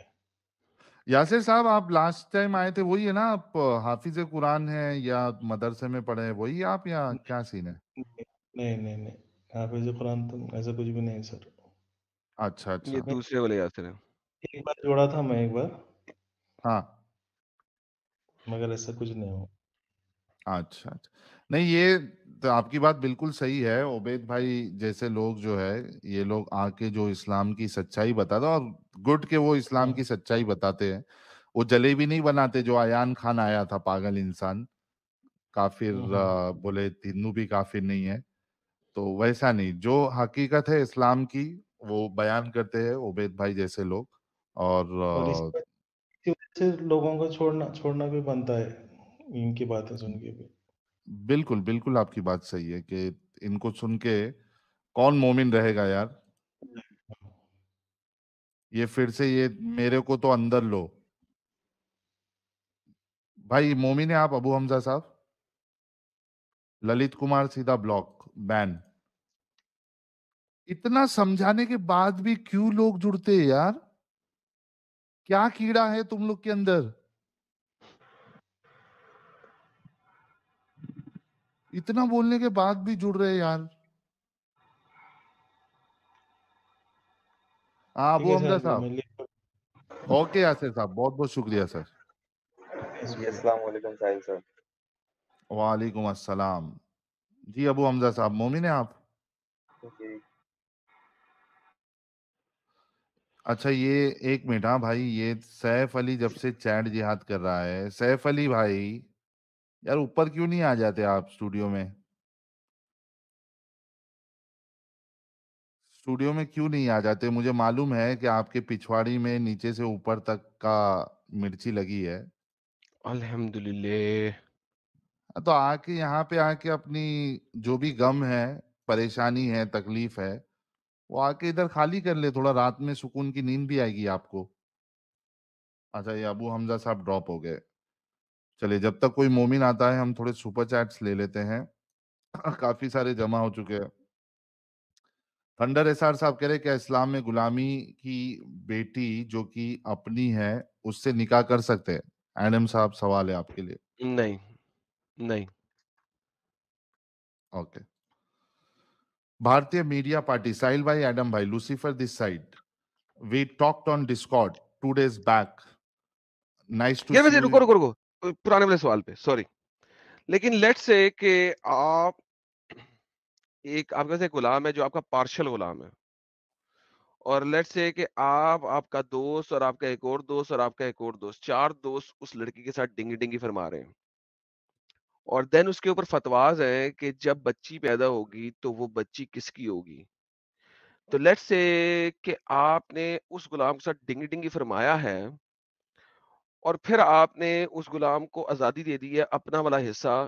यासिर साहब, आप लास्ट टाइम आए थे, वही है ना? आप हाफिज कुरान है या मदरसे में पढ़े हैं, वही आप, या क्या सीन है? नहीं नहीं नहीं, हाफिज कुरान तो ऐसा कुछ भी नहीं है सर। अच्छा ये अच्छा। मैं दूसरे वाले यासिर हैं। एक बार जोड़ा था मैं, एक बार, हाँ। मगर ऐसा कुछ नहीं हुआ। अच्छा अच्छा। नहीं, ये तो आपकी बात बिल्कुल सही है। उबैद भाई जैसे लोग जो है, ये लोग आके जो इस्लाम की सच्चाई बताते हैं, और गुड के वो इस्लाम की हम्म सच्चाई बताते हैं। वो जलेबी नहीं बनाते जो अयान खान आया था, पागल इंसान, काफिर, हम्म। बोले हिंदू भी काफिर नहीं है। तो वैसा नहीं, जो हकीकत है इस्लाम की वो बयान करते हैं उबैद भाई जैसे लोग। और और इसकी वजह से लोगों को छोड़ना छोड़ना भी बनता है, इनकी बातें सुन के भी। बिल्कुल बिल्कुल आपकी बात सही है कि इनको सुन के कौन मोमिन रहेगा यार। ये फिर से ये मेरे को तो अंदर लो। भाई मोमिन है आप अबू हमजा साहब? ललित कुमार सीधा ब्लॉक, बैन। इतना समझाने के बाद भी क्यों लोग जुड़ते हैं यार? क्या कीड़ा है तुम लोग के अंदर? इतना बोलने के बाद भी जुड़ रहे यार। हाँ ठीक अबू है हमजा सर, साहब। मैं लिख ओके यासिर साहब, बहुत बहुत शुक्रिया सर। जी अस्सलाम वालेकुम साहिल सर। वालेकुम अस्सलाम। जी अबू हमजा साहब, मोमिन है आप? जी अच्छा ये एक मिनट, हाँ भाई, ये सैफ अली जब से चैट जिहाद कर रहा है, सैफ अली भाई यार ऊपर क्यों नहीं आ जाते आप स्टूडियो में? स्टूडियो में क्यों नहीं आ जाते? मुझे मालूम है कि आपके पिछवाड़ी में नीचे से ऊपर तक का मिर्ची लगी है, अल्हम्दुलिल्लाह। तो आके यहाँ पे आके अपनी जो भी गम है, परेशानी है, तकलीफ है, वो आके इधर खाली कर ले, थोड़ा रात में सुकून की नींद भी आएगी आपको। अच्छा ये अबू हमजा साहब ड्रॉप हो गए। चलिए जब तक कोई मोमिन आता है हम थोड़े सुपर चैट्स ले लेते हैं। काफी सारे जमा हो चुके हैं। थंडर एसआर साहब कह रहे क्या इस्लाम में गुलामी की बेटी जो कि अपनी है उससे निकाह कर सकते हैं? एडम साहब सवाल है आपके लिए। नहीं, नहीं। ओके। भारतीय मीडिया पार्टी, साहिल भाई, एडम भाई, Lucifer this side, we talked on Discord 2 days back. Nice to यार सी वैसे यू। रुको पुराने वाले सवाल पे सॉरी, लेकिन लेट्स से कि आप एक आपके पास एक गुलाम है जो आपका पार्शियल गुलाम है, और लेट्स से कि आप, आपका दोस्त और आपका एक और दोस्त और आपका एक और दोस्त, 4 दोस्त उस लड़की के साथ डिंगी-डिंगी फरमा रहे हैं, और देन उसके ऊपर फतवाज़ हैं कि जब बच्ची पैदा होगी तो वो बच्ची किसकी होगी? तो लेट्स से कि आपने उस गुलाम के साथ डिंगी-डिंगी फरमाया है, और फिर आपने उस गुलाम को आज़ादी दे दी है, अपना वाला हिस्सा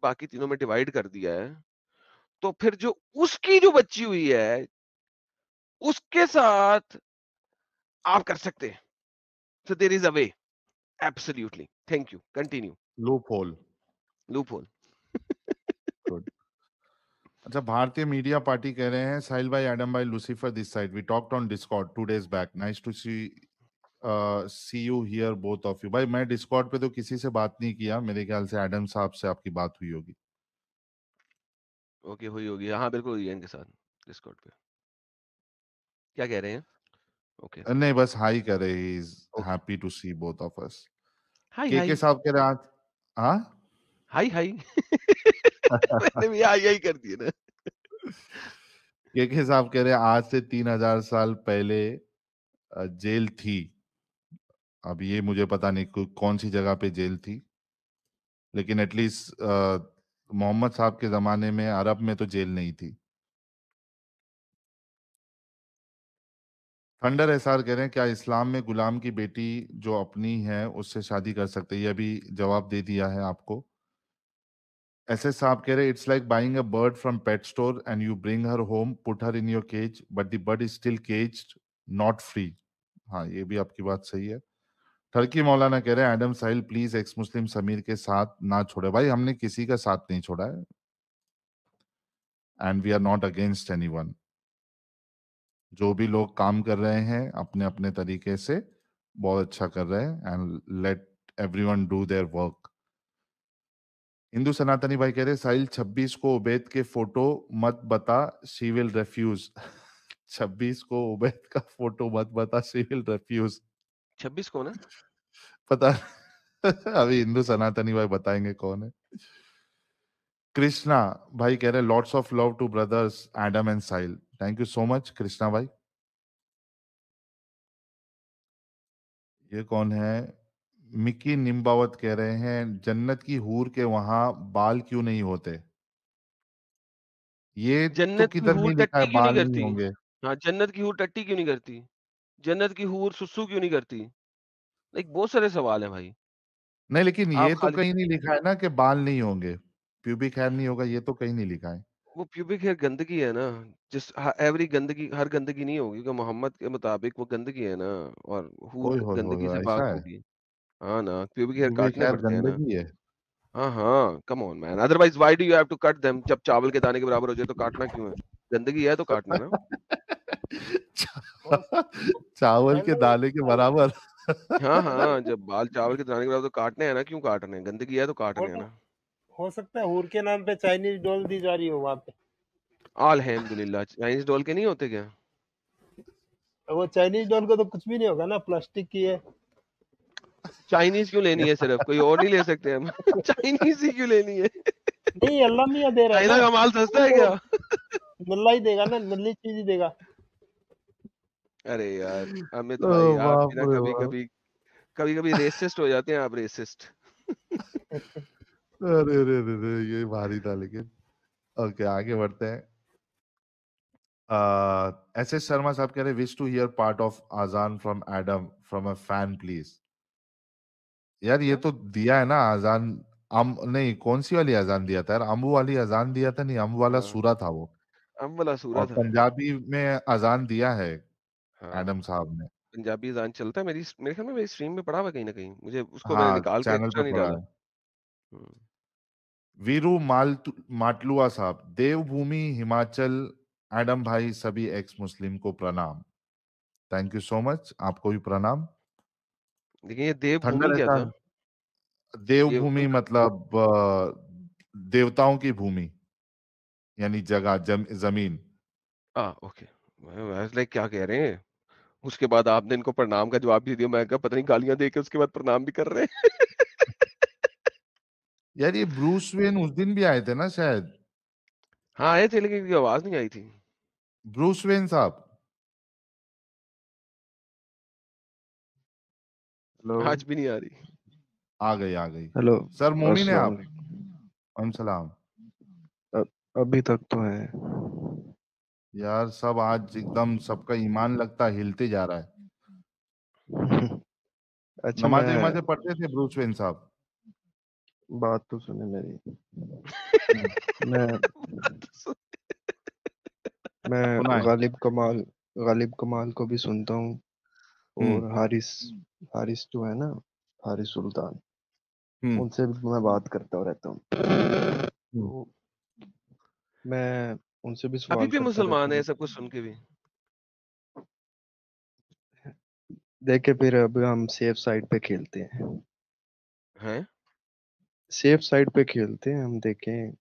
बाकी तीनों में डिवाइड कर दिया है, तो फिर जो उसकी जो बच्ची हुई है, उसके साथ आप कर सकते हैं। So there is a way. Absolutely. Thank you. Continue. Loop hole. Loophole. Good. अच्छा भारतीय मीडिया पार्टी कह रहे हैं साहिल भाई, एडम भाई, Lucifer this side, we talked on Discord 2 days back, nice to see you here both of you. भाई मैं Discord पे तो किसी से बात नहीं किया, मेरे ख्याल से एडम साहब से आपकी बात हुई होगी। ओके, हुई होगी। हाँ, बिल्कुल हुई है इनके साथ डिस्कॉर्ड पे। क्या कह रहे हैं? ओके, नहीं बस हाई कर रहे, he is okay. Happy to see both of us. Hi, के हाय। साहब कह रहे आज, हाँ हाय, हाय। मैंने भी हाय, हाय कर दिए ना। के साहब कह रहे आज से 3000 साल पहले जेल थी। अब ये मुझे पता नहीं कौन सी जगह पे जेल थी, लेकिन एटलीस्ट मोहम्मद साहब के जमाने में अरब में तो जेल नहीं थी। थंडर एसआर कह रहे हैं क्या इस्लाम में गुलाम की बेटी जो अपनी है उससे शादी कर सकते हैं? ये अभी जवाब दे दिया है आपको। ऐसे साहब कह रहे it's like buying a bird from pet store and you bring her home, put her in your cage, but the bird is still caged, not free. हाँ ये भी आपकी बात सही है। टर्की मौलाना कह रहे हैं एडम साहिल प्लीज एक्स मुस्लिम समीर के साथ ना छोड़े। भाई हमने किसी का साथ नहीं छोड़ा है, and we are not against anyone. जो भी लोग काम कर रहे हैं अपने अपने तरीके से बहुत अच्छा कर रहे हैं, and let everyone do their work. Hindu सनातनी भाई कह रहे साहिल 26 को उबैद के फोटो मत बता, शी विल रेफ्यूज। 26 को उबैद का फोटो मत बता, शी विल रेफ्यूज। 26 कौन है? पता अभी हिंदू सनातनी भाई बताएंगे कौन है। कृष्णा भाई कह रहे lots of love two brothers Adam and Sahil. Thank you so much Krishna भाई। ये कौन है? मिकी निम्बावत कह रहे हैं जन्नत की हूर के वहां बाल क्यों नहीं होते? ये तो जन्नत की किधर हूर नहीं लिखा टट्टी है क्यों नहीं बाल नहीं करती? होंगे। हाँ, जन्नत की हूर टट्टी क्यों नहीं करती? जन्नत की हूर सुसु क्यों नहीं करती? लाइक बहुत सारे सवाल हैं भाई। नहीं लेकिन आप ये तो खाली कहीं नहीं लिखा है ना कि बाल नहीं होंगे, प्यूबिक हेयर नहीं होगा, ये तो कहीं नहीं लिखा है। वो प्यूबिक हेयर गंदगी है ना, जिस एवरी गंदगी, हर गंदगी नहीं होगी, क्योंकि मोहम्मद के मुताबिक वो गंदगी है ना, और हूर ओए होए गंदगी होए से पाक ऐसा है? होगी। हाँ ना, प्यूबिक हेयर प्यूबिक काटने हेयर पड़ते हैं ना। गंदगी है? हाँ, हाँ, come on man, otherwise why do you have to cut them? जब चावल के दाने के बराबर हो जाए तो काटना क्यों है? गंदगी है तो काटना ना। चावल के दाने के बराबर। ہاں ہاں، جب بال چاول کے دانے کے برابر تو کاٹنے ہیں نا، کیوں کاٹنے ہیں؟ گندگی ہے تو کاٹنے ہیں نا. ہو سکتا ہے حور کے نام پہ چائنیز ڈول دی جا رہی ہو وہاں پہ. الحمدللہ. چائنیز ڈول کے نہیں ہوتے کیا؟ وہ چائنیز ڈول کو تو کچھ بھی نہیں ہوگا نا، پلاسٹک کی ہے. چائنیز کیوں لینی ہے؟ صرف کوئی اور نہیں لے سکتے ہم؟ چائنیز ہی کیوں لینی ہے؟ نہیں، اللہ میاں دے رہا ہے چائنا نا، کا مال سستا ہے کیا؟ نلا ہی دے گا نا، نلی چیز ہی دے گا. ارے یار امت بھائی، آپ باپ بھی نا رے کبھی باپ. کبھی ریسسٹ ہو جاتے ہیں آپ، ریسسٹ. ارے ارے ارے ارے، یہ بھاری تھا لیکن. اوکے آگے بڑھتے ہیں. ایس ایس شرما صاحب کہہ رہے wish to hear part of آزان from Adam from a fan please. یار یہ تو دیا ہے نا آزان. نہیں، کون سی والی اذان دیا تھا یار؟ امبو والی اذان دیا تھا؟ نہیں، امبو والا ہاں، سورہ تھا وہ. ام والا سورہ اور تھا. پنجابی میں اذان دیا ہے ہاں، ایڈم صاحب نے. پنجابی اذان چلتا ہے. میرے خیال میں میری اسٹریم میں پڑا ہوا کہیں نہ کہیں. مجھے اس کو میں ہاں نے نکال کے چینل ایکسٹرا پہ نہیں پڑا ڈالا. ہے. ویرو ماٹلوا صاحب، دیو بھومی ہماچل، ایڈم بھائی سبھی ایکس مسلم کو پرنام. تھینک یو سو مچ. آپ کو بھی پرنام. لیکن یہ دیو تھنڈر بھومی کیا ایسا، تھا؟ دیو یہ بھومی ان کا مطلب دیوتاؤں کی بھومی، یعنی جگہ، زمین. اوکے. لائک کیا کہہ رہے ہیں؟ اس کے بعد آپ نے ان کو پرنام کا جواب بھی دیا. میں کہا پتہ نہیں گالیاں دے کے اس کے بعد پرنام بھی کر رہے ہیں. یار یہ بروس وین اس دن بھی آئے تھے نا شاید. ہاں آئے تھے، لیکن ان کی آواز نہیں آئی تھی. بروس وین صاحب. ہلو آج بھی نہیں آ رہی. آ گئی آ گئی. ہلو، سر مومن ہیں السلام آپ؟ علیکم. وعلیکم السلام. ابھی تک تو ہے. یار سب آج ایک دم سب کا ایمان لگتا ہلتے جا رہا ہے. اچھا، نمازیں پڑھتے تھے بروس وین صاحب؟ بات تو سنیں میری. میں میں سنائیں. غالب کمال کو بھی سنتا ہوں، اور حارث جو ہے نا، حارث سلطان، ان سے بھی میں بات کرتا رہتا ہوں. تو میں ان سے بھی ابھی سوال بھی کرتا رہتا مسلمان ہے ہوں. سب کچھ سن کے بھی. دیکھیں پھر اب ہم سیف سائڈ پہ کھیلتے ہیں. ہیں سیف سائڈ پہ کھیلتے ہیں ہم. دیکھیں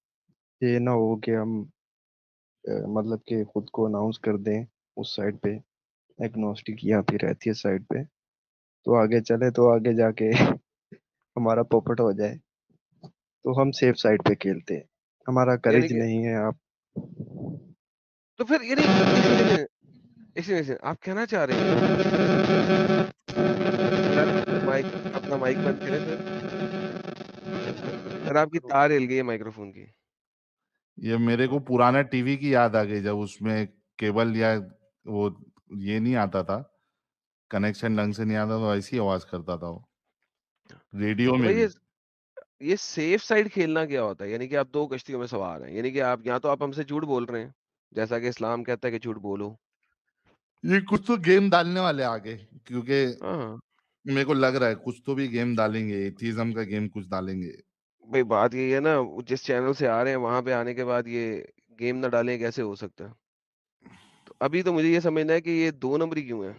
یہ نہ ہو کہ ہم مطلب کہ خود کو اناؤنس کر دیں اس سائڈ پہ، ایگنوسٹک یا پھر ایتھیسٹ سائڈ پہ، تو آگے چلے تو آگے جا کے ہمارا پوپٹ ہو جائے. تو ہم سیف سائڈ پہ کھیلتے ہیں. ہمارا یعنی کریج کہ نہیں ہے. آپ تو پھر یعنی ایسے آپ کہنا چاہ رہے ہیں سر، اپنا مائک بند کریں سر. سر آپ کی تار ہل گئی ہے مائکرو فون کی. یہ میرے کو پرانا ٹی وی کی یاد آ گئی، جب اس میں کیبل یا وہ یہ نہیں آتا تھا، کنیکشن ڈھنگ سے نہیں آتا، تو ایسی آواز کرتا تھا وہ ریڈیو تو میں بھائی بھی. یہ سیف سائڈ کھیلنا کیا ہوتا ہے؟ یعنی کہ آپ دو کشتیوں میں سوار ہیں. یعنی کہ آپ یا تو آپ ہم سے جھوٹ بول رہے ہیں، جیسا کہ اسلام کہتا ہے کہ جھوٹ بولو. یہ کچھ تو گیم ڈالنے والے آگے، کیونکہ ہاں میرے کو لگ رہا ہے کچھ تو بھی گیم ڈالیں گے، ایتھیزم کا گیم کچھ ڈالیں گے. بھائی، بات یہی ہے نا، جس چینل سے آ رہے ہیں وہاں پہ آنے کے بعد یہ گیم نہ ڈالیں کیسے ہو سکتا ہے؟ تو ابھی تو مجھے یہ سمجھنا ہے کہ یہ 2 نمبری کیوں ہے.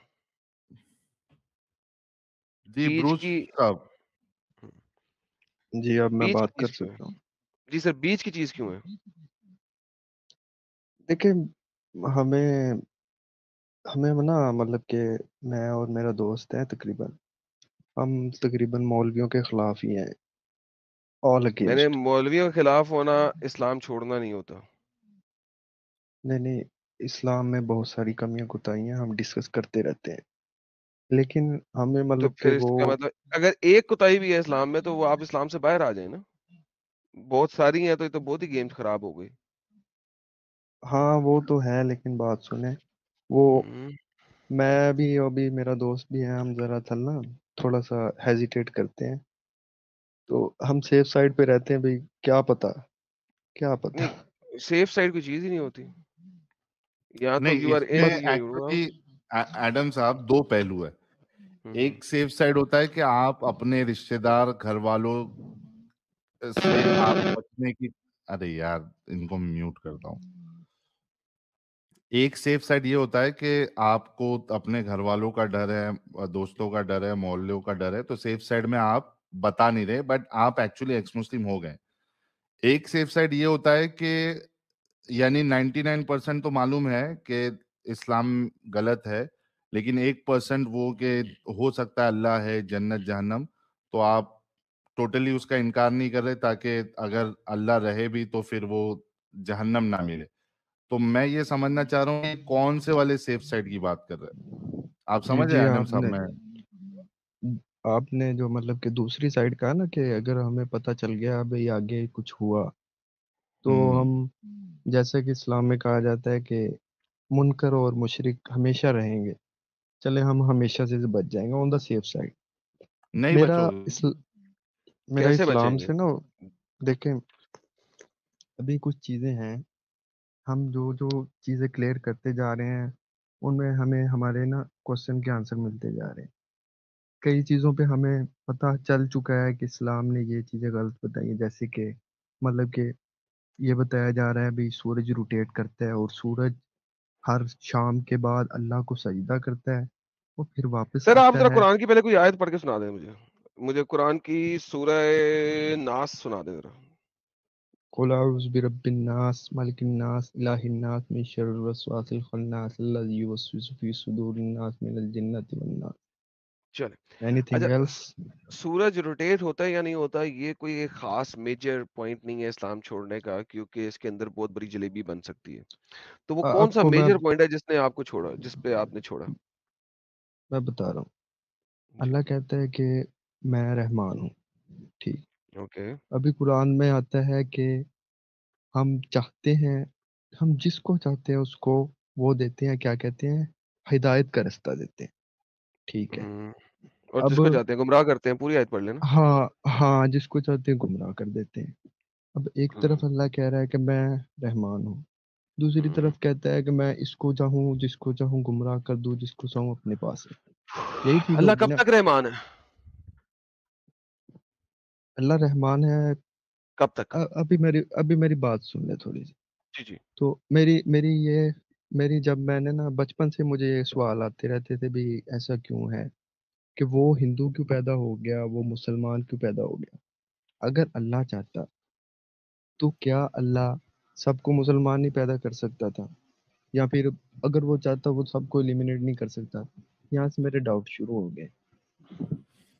جی بیچ بروس کی صاحب. جی اب میں بیچ کی بات کر چیز کیوں ہے؟ سکتا ہوں. جی سر، بیچ کی چیز کیوں ہے؟ دیکھیں ہمیں نا مطلب کہ میں اور میرا دوست ہے، تقریباً مولویوں کے خلاف ہی ہیں. آل میں نے اگینسٹ. مولویوں کے خلاف ہونا اسلام چھوڑنا نہیں ہوتا. نہیں، اسلام میں بہت ساری کمیاں کوتاہیاں ہم ڈسکس کرتے رہتے ہیں، لیکن ہمیں تو مطلب کہ پھر اس وہ کا مطلب اگر ایک کوتاہی بھی ہے اسلام میں تو وہ آپ اسلام سے باہر آ جائیں نا. بہت ساری ہیں تو یہ تو بہت ہی گیمز خراب ہو گئی. ہاں وہ تو ہے، لیکن بات سنیں، وہ ہم، میں بھی ابھی میرا دوست بھی ہے، ہم ذرا نا تھوڑا سا ہیزیٹیٹ کرتے ہیں. تو ہم سیف سائڈ پہ رہتے ہیں بھائی. کیا پتا. نہیں، سیف سائڈ کوئی چیز ہی نہیں ہوتی. یا تو نہیں، یو اس آر میں ان یو ایکچولی ایڈم صاحب دو پہلو ہے. آؤٹ. ایک سیف سائڈ ہوتا ہے کہ آپ اپنے رشتہ دار، گھر والوں سے آپ بچنے کی. ارے یار ان کو میوٹ کرتا ہوں. एक सेफ साइड ये होता है कि आपको अपने घर वालों का डर है, दोस्तों का डर है, मोहल्लों का डर है, तो सेफ साइड में आप बता नहीं रहे, बट आप एक्चुअली एक्स मुस्लिम हो गए। एक सेफ साइड ये होता है कि यानी 99% तो मालूम है कि इस्लाम गलत है, लेकिन 1% वो कि हो सकता है अल्लाह है, जन्नत जहन्नम, तो आप टोटली उसका इनकार नहीं कर रहे, ताकि अगर अल्लाह रहे भी तो फिर वो जहन्नम ना मिले। तो मैं ये समझना चाह रहा हूँ कि कौन से वाले सेफ साइड की बात कर रहे हैं आप? जी समझ जी, रहे एडम साहब? मैं आपने जो मतलब कि दूसरी साइड कहा ना कि अगर हमें पता चल गया भाई आगे कुछ हुआ, तो हम, जैसे कि इस्लाम में कहा जाता है कि मुनकर और मुशरिक हमेशा रहेंगे, चले हम हमेशा से बच जाएंगे ऑन द सेफ साइड। नहीं मेरा बचोगे। मेरा कैसे इस्लाम बचेंगे? से ना, देखें, अभी कुछ चीज़ें हैं, हम जो जो चीज़ें क्लियर करते जा रहे हैं उनमें हमें हमारे ना क्वेश्चन के आंसर मिलते जा रहे हैं। कई चीज़ों पे हमें पता चल चुका है कि इस्लाम ने ये चीज़ें गलत बताई हैं, जैसे कि मतलब कि ये बताया जा रहा है भाई सूरज रोटेट करता है और सूरज हर शाम के बाद अल्लाह को सजदा करता है और फिर वापस सर आप आता जरा है। कुरान की पहले कोई आयत पढ़ के सुना दें मुझे कुरान की सूरह नास सुना दें जरा। कुल अऊज़ु बिरब्बिन नास मलिकिन नास इलाहिन नास मिन शर्रिल वसवासिल खन्नास अल्लज़ी युवस्विसु फी सुदूरिन नास मिनल जिन्नति वन नास। चले। एनीथिंग अच्छा, एल्स? सूरज रोटेट होता है या नहीं होता, ये कोई एक खास मेजर पॉइंट नहीं है इस्लाम छोड़ने का, क्योंकि इसके अंदर बहुत बड़ी जलेबी बन सकती है। तो वो कौन सा आपको मेजर पॉइंट है जिसने आपको छोड़ा, जिस पे आपने छोड़ा? मैं बता रहा हूँ। जी। अल्लाह कहता है कि मैं रहमान हूँ, ठीक। ओके। अभी कुरान में आता है कि हम चाहते हैं, हम जिसको चाहते हैं उसको वो देते हैं, क्या कहते हैं, हिदायत का रास्ता देते हैं, ठीक है। और अब जिसको चाहते हैं गुमराह करते हैं, पूरी आयत पढ़ लेना। हाँ हाँ, जिसको चाहते हैं गुमराह कर देते हैं। अब एक तरफ अल्लाह कह रहा है कि मैं रहमान हूँ, दूसरी तरफ कहता है कि मैं इसको चाहूँ जिसको चाहूँ गुमराह कर दूँ, जिसको चाहूँ अपने पास रखूँ। यही चीज अल्लाह होगी कब ना। तक रहमान है? अल्लाह रहमान है। कब तक? अभी मेरी बात सुन ले थोड़ी सी। जी जी। तो मेरी जब मैंने ना बचपन से मुझे ये सवाल आते रहते थे भी ऐसा क्यों है कि वो हिंदू क्यों पैदा हो गया, वो मुसलमान क्यों पैदा हो गया। अगर अल्लाह चाहता तो क्या अल्लाह सबको मुसलमान नहीं पैदा कर सकता था, या फिर अगर वो चाहता वो सबको एलिमिनेट नहीं कर सकता। यहाँ से मेरे डाउट शुरू हो गए।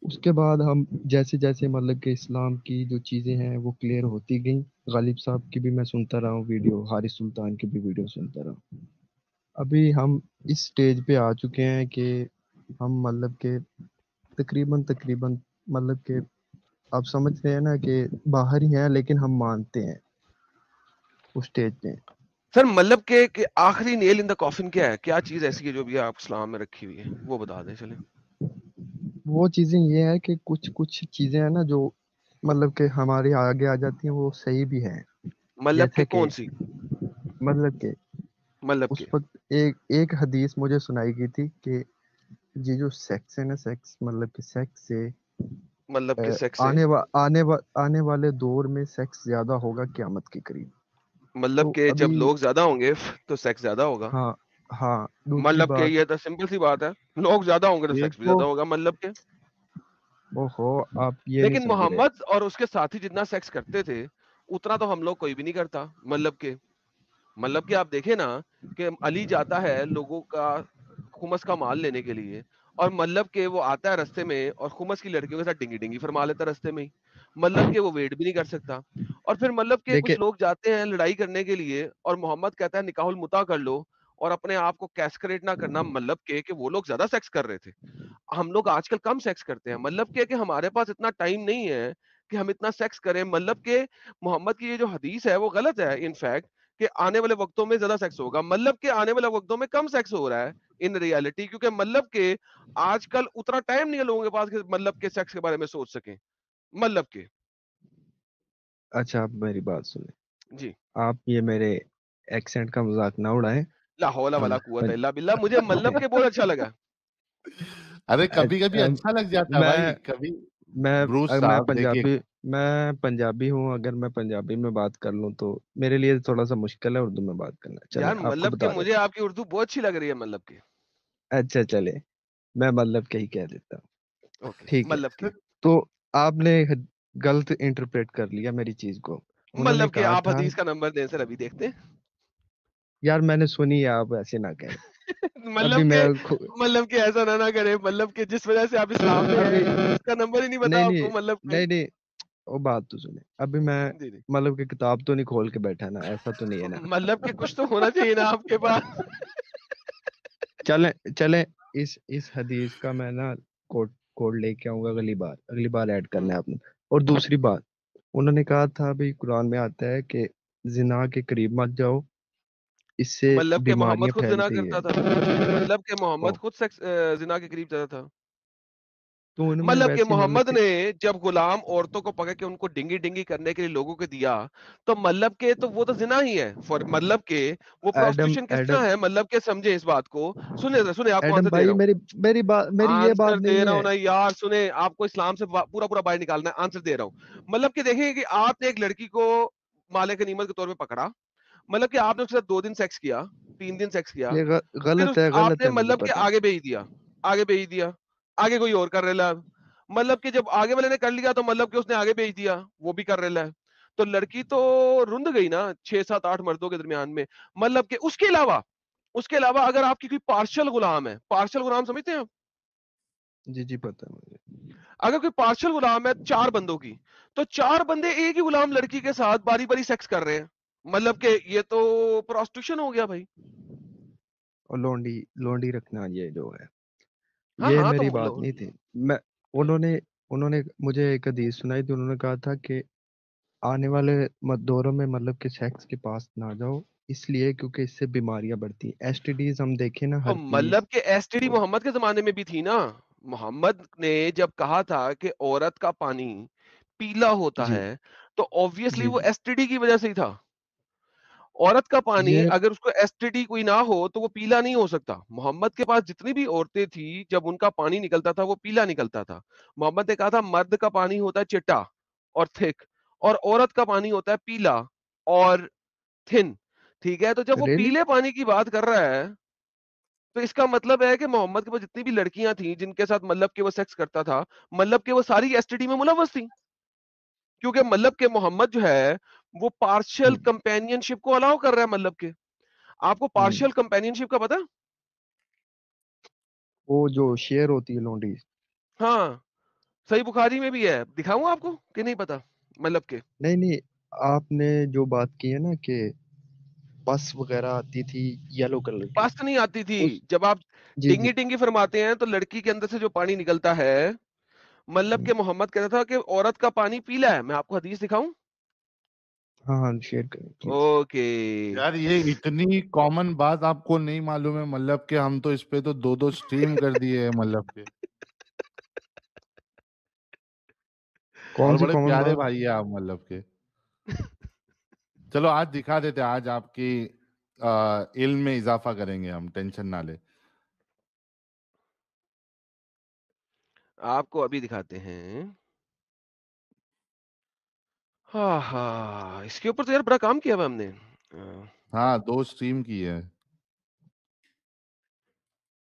उसके बाद हम जैसे जैसे मतलब कि इस्लाम की जो चीज़ें हैं वो क्लियर होती गई। गालिब साहब की भी मैं सुनता रहा हूँ वीडियो, हारिस सुल्तान की भी वीडियो सुनता रहा हूँ। अभी हम इस स्टेज पे आ चुके हैं कि हम मतलब के तकरीबन तकरीबन मतलब के आप समझ रहे हैं ना कि बाहर ही हैं, लेकिन हम मानते हैं उस स्टेज पे। सर मतलब के आखिरी नेल इन द कॉफिन क्या है? क्या चीज ऐसी है जो भी आप इस्लाम में रखी हुई है, वो बता दें चले। वो चीज़ें ये है कि कुछ कुछ चीज़ें हैं ना जो मतलब कि हमारे आगे आ जाती हैं, वो सही भी हैं। मतलब के जैसे कि कौन सी? मतलब के मतलब उस के वक्त एक एक हदीस मुझे सुनाई गई थी कि ये जो सेक्स है ना, सेक्स मतलब कि सेक्स से मतलब के सेक्स से आने वाले दौर में सेक्स ज्यादा होगा क़यामत के करीब। मतलब तो के जब अभी लोग ज्यादा होंगे तो सेक्स ज्यादा होगा। हाँ हाँ, दूसरी मतलब के बात ये तो सिंपल सी बात है, लोग ज्यादा होंगे तो एक सेक्स भी तो ज्यादा होगा। मतलब के ओहो, आप ये नहीं लेकिन समझ रहे। मोहम्मद और उसके साथी जितना सेक्स करते थे उतना तो हम लोग कोई भी नहीं करता। मतलब कि आप देखें ना कि अली जाता है लोगों का खुमस का माल लेने के लिए, और मतलब के वो आता है रास्ते में और खुमस की लड़कियों के साथ डिंगी डिंगी फरमा लेता है रास्ते में ही। मतलब के वो वेट भी नहीं कर सकता। और फिर मतलब के कुछ देखिए, लोग जाते हैं लड़ाई करने के लिए और मोहम्मद कहता है निकाहुल मुता कर लो और अपने आप को कैस्करेट ना करना। मतलब के कि वो लोग ज्यादा सेक्स कर रहे थे, हम लोग आजकल कम सेक्स करते हैं। मतलब कि हमारे पास इतना टाइम नहीं है कि हम इतना सेक्स करें। मतलब के मोहम्मद की ये जो हदीस है वो गलत है इनफैक्ट, कि आने वाले वक्तों में ज्यादा सेक्स होगा। मतलब के आने वाले वक्तों में कम सेक्स हो रहा है इन रियलिटी, क्योंकि मतलब के आजकल उतना टाइम नहीं है लोगों के पास कि मतलब के सेक्स के बारे में सोच सकें। मतलब के अच्छा आप मेरी बात सुने। जी, आप ये मेरे एक्सेंट का मजाक ना उड़ाएं। ला हौला हम वाला कुव्वत पं... इल्ला बिल्ला, मुझे मतलब के बहुत अच्छा लगा। अरे कभी कभी अ- अच्छा लग जाता है भाई, मैं कभी। मैं ब्रूस मैं साहब देखिए, पंजाबी میں پنجابی ہوں، اگر میں پنجابی میں بات کر لوں تو میرے لیے تھوڑا سا مشکل ہے اردو میں بات کرنا. چلیں یار آپ کو مطلب کہ بتا مجھے دیتا آپ کی اردو بہت اچھی لگ رہی ہے، مطلب کہ ہوں. اچھا چلے میں مطلب کے ہی کہہ دیتا ہوں. اوکے ٹھیک ہے، مطلب کہ تو آپ نے غلط انٹرپریٹ کر لیا میری چیز کو. انہوں نے مطلب کہ کہا آپ تھا حدیث کا نمبر دیں سر، ابھی دیکھتے ہیں. یار میں نے سنی ہے، آپ ایسے نہ کہیں. ابھی مطلب میں کہ مطلب کہ ایسا نہ کرے، مطلب کہ جس وجہ سے آپ اسلام میں ابھی ہیں اس کا نمبر ہی نہیں پتا نہیں آپ نہیں کو، مطلب کہ نہیں نہیں وہ بات تو سنیں. ابھی میں جی جی مطلب کہ کتاب تو نہیں کھول کے بیٹھا نا، ایسا تو نہیں ہے نا. مطلب کہ کچھ تو ہونا چاہیے نا آپ کے پاس. چلیں چلیں اس حدیث کا میں نا کوڈ لے کے آؤں گا اگلی بار ایڈ کرنا ہے آپ نے. اور دوسری بات، انہوں نے کہا تھا بھائی قرآن میں آتا ہے کہ زنا کے قریب مت جاؤ، اس سے مطلب کہ محمد بیماریاں خود زنا پھیلتی کرتا ہیں. تھا، مطلب کہ او، محمد خود زنا کے قریب جاتا تھا. تو انہوں نے مطلب کہ ویسے ہی محمد کہ نے جب غلام عورتوں کو پکڑ کے ان کو ڈنگی ڈنگی کرنے کے لیے لوگوں کو دیا، تو مطلب کہ تو وہ تو زنا ہی ہے. مطلب کہ وہ پروسٹیوشن کس ایڈم طرح ہے، مطلب کہ سمجھے اس بات کو. سنیں آپ کو ایڈم آنسر دے بھائی رہا ہوں، میری یہ بات آنسر دے نہیں رہا ہے. ہوں نا یار. سنیں، آپ کو اسلام سے پورا پورا باہر نکالنا ہے، آنسر دے رہا ہوں. مطلب کہ دیکھیں کہ آپ نے ایک لڑکی کو مالک غنیمت کے طور پہ پکڑا، مطلب کہ آپ نے اس کے ساتھ 2 دن سیکس کیا، 3 دن سیکس کیا، یہ پھر غلط آپ نے ہے مجھے مطلب کہ پتا. آگے بھیج دیا، آگے کوئی اور کر رہا. مطلب کہ جب آگے والے نے کر لیا تو مطلب کہ اس نے آگے بھیج دیا، وہ بھی کر رہا ہے. تو لڑکی تو رند گئی نا 6 7 8 مردوں کے درمیان میں. مطلب کہ اس کے علاوہ اگر آپ کی کوئی پارشل غلام ہے، پارشل غلام سمجھتے ہیں آپ؟ جی پتا ہے مجھے. اگر کوئی پارشل غلام ہے 4 بندوں کی، تو 4 بندے ایک ہی غلام لڑکی کے ساتھ باری باری سیکس کر رہے ہیں، مطلب کہ یہ تو پروسٹیوشن ہو گیا بھائی. اور لونڈی رکھنا یہ جو ہے، ہاں یہ ہاں تو میری بات نہیں تھی. میں انہوں نے مجھے ایک حدیث سنائی تھی. انہوں نے کہا تھا کہ آنے والے دوروں میں مطلب کہ سیکس کے پاس نہ جاؤ، اس لیے کیونکہ اس سے بیماریاں بڑھتی ہیں. ایس ٹی ڈیز ہم دیکھیں نا، ہرپیس. مطلب کہ ایس ٹی ڈی محمد کے زمانے میں بھی تھی نا. محمد نے جب کہا تھا کہ عورت کا پانی پیلا ہوتا جی ہے، تو obviously جی وہ جی ایس ٹی ڈی کی وجہ سے ہی تھا. عورت کا پانی یہ اگر اس کو ایس ٹی ڈی کوئی نہ ہو تو وہ پیلا نہیں ہو سکتا. محمد کے پاس جتنی بھی عورتیں تھی، جب ان کا پانی نکلتا تھا وہ پیلا نکلتا تھا. محمد نے کہا تھا مرد کا پانی ہوتا ہے چٹا اور تھک، اور عورت کا پانی ہوتا ہے پیلا اور تھن. ٹھیک ہے، تو جب وہ ریلی پیلے پانی کی بات کر رہا ہے تو اس کا مطلب ہے کہ محمد کے پاس جتنی بھی لڑکیاں تھیں جن کے ساتھ مطلب کہ وہ سیکس کرتا تھا، مطلب کہ وہ ساری ایس ٹی ڈی میں ملوث تھیں. کیونکہ مطلب کہ محمد جو ہے وہ پارشل کمپینین شپ کو الاؤ کر رہا ہے. مطلب کہ آپ کو پارشل کمپینین شپ کا پتا؟ وہ جو شیئر ہوتی ہے لونڈی. ہاں، صحیح بخاری میں بھی ہے، دکھاؤں آپ کو کہ نہیں پتا؟ مطلب کہ نہیں آپ نے جو بات کی ہے نا کہ پس وغیرہ آتی تھی یلو کلر کی، پاس نہیں آتی تھی. اس جب آپ جی ڈنگی ڈنگی فرماتے ہیں تو لڑکی کے اندر سے جو پانی نکلتا ہے، مطلب کہ محمد کہتا تھا کہ عورت کا پانی پیلا ہے. میں آپ کو حدیث دکھاؤں؟ ہاں شیئر کریں پلیز. اوکے. یار یہ اتنی کامن بات آپ کو نہیں معلوم ہے، مطلب کہ ہم تو اس پہ تو 2 سٹریم کر دیے ہیں، مطلب کہ اور کون سی بڑے کامن پیارے بات؟ بھائی ہیں آپ، مطلب کہ چلو آج دکھا دیتے، آج آپ کی علم میں اضافہ کریں گے ہم، ٹینشن نہ لے. آپ کو ابھی دکھاتے ہیں. ہاں ہاں، اس کے اوپر تو یار بڑا کام کیا ہوا ہم نے. ہاں 2 سٹریم کی ہے،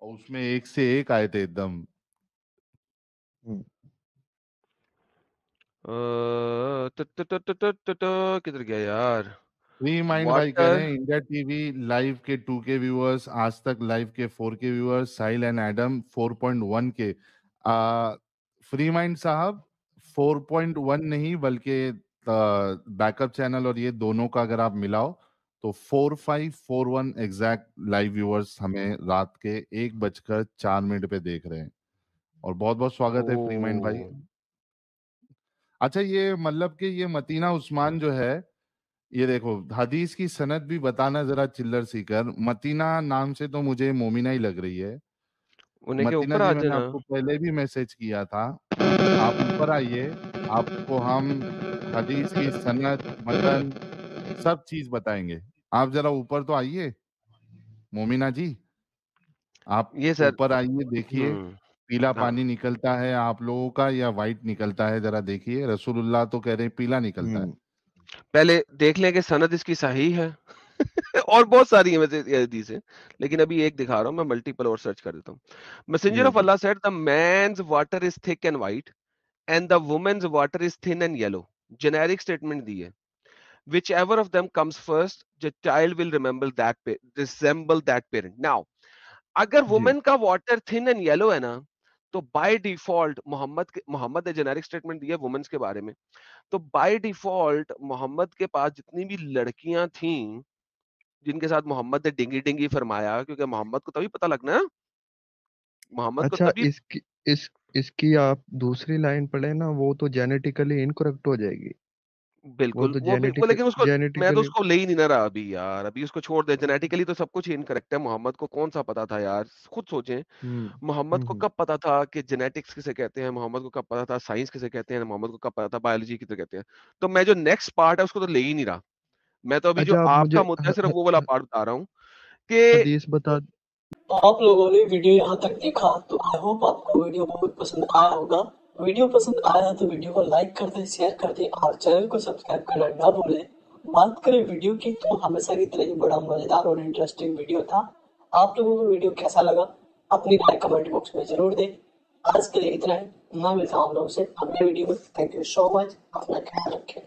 اور اس میں ایک سے ایک آئے تھے ایک دم. کدھر گیا یار؟ فری مائنڈ بھائی کہہ رہے ہیں انڈیا ٹی وی لائیو کے 2K ویورز، آج تک لائیو کے 4K viewers, Sahil and Adam 4.1 کے. فری مائنڈ صاحب 4.1 نہیں بلکہ بیک اپ چینل اور یہ دونوں کا اگر آپ ملاؤ تو 4541 ایگزیکٹ لائیو ویورز ہمیں رات کے 1:04 پہ دیکھ رہے ہیں. اور بہت بہت سواگت ہے فری مائنڈ بھائی. اچھا یہ مطلب کہ یہ متینہ عثمان جو ہے، یہ دیکھو حدیث کی سند بھی بتانا ذرا چلر سیکر. متینہ نام سے تو مجھے مومنہ ہی لگ رہی ہے. انہیں کے متینہ اوپر جی آ میں نے جانا. آپ کو پہلے بھی میسج کیا تھا، آپ اوپر آئیے، آپ کو ہم حدیث کی سند متن سب چیز بتائیں گے. آپ ذرا اوپر تو آئیے مومنہ جی، آپ یہ سر اوپر آئیے، دیکھیے पीला हाँ पानी निकलता है आप लोगों का या व्हाइट निकलता है, जरा देखिए। रसूलुल्लाह तो कह रहे हैं पीला निकलता है। पहले देख लें कि सनद इसकी सही है और बहुत सारी है वैसे ये हदीसें, लेकिन अभी एक दिखा रहा हूं मैं, मल्टीपल और सर्च कर देता हूं। मैसेंजर जी ऑफ जी अल्लाह said the man's water is thick and white and the women's water is thin and yellow. Generic statement दी है। whichever of them comes first, the child will resemble that parent. Now, अगर जी women का water thin and yellow है ना, तो by default Mohammad ने generic statement दिया women's के बारे में, तो बाय डिफॉल्ट मोहम्मद के पास जितनी भी लड़कियां थीं जिनके साथ मोहम्मद ने डिंगी डिंगी फरमाया, क्योंकि मोहम्मद को तभी पता लगना है, मोहम्मद को अच्छा, तभी इसकी आप दूसरी लाइन पढ़े ना, वो तो जेनेटिकली इनकरेक्ट हो जाएगी। वो बिल्कुल तो वो लेकिन उसको मैं तो जेनेटिकली उसको ले ही नहीं ना रहा अभी यार, अभी उसको छोड़ दे। जेनेटिकली तो सब कुछ ही इनकरेक्ट है। मोहम्मद को कौन सा पता था यार, खुद सोचें। मोहम्मद को कब पता था कि जेनेटिक्स किसे कहते हैं, मोहम्मद को कब पता था साइंस किसे कहते हैं, मोहम्मद को कब पता था बायोलॉजी किसे कहते हैं। तो मैं जो नेक्स्ट पार्ट है उसको तो ले ही नहीं रहा। मैं तो अभी जो अच्छा, आप मुझे आपका मुद्दा है सिर्फ वो वाला पार्ट बता रहा हूँ कि हदीस बता। तो आप लोगों ने वीडियो यहाँ तक देखा तो आई होप आपको वीडियो बहुत पसंद आया होगा। वीडियो पसंद आया तो वीडियो को लाइक कर दें, शेयर कर दें और चैनल को सब्सक्राइब करना ना भूलें। बात करें वीडियो की तो हमेशा की तरह ही बड़ा मजेदार और इंटरेस्टिंग वीडियो था। आप लोगों को वीडियो कैसा लगा अपनी राय कमेंट बॉक्स में जरूर दें। आज के लिए इतना है, मैं मिलता हूँ आप लोगों से अगले वीडियो में। थैंक यू सो मच, अपना ख्याल रखें।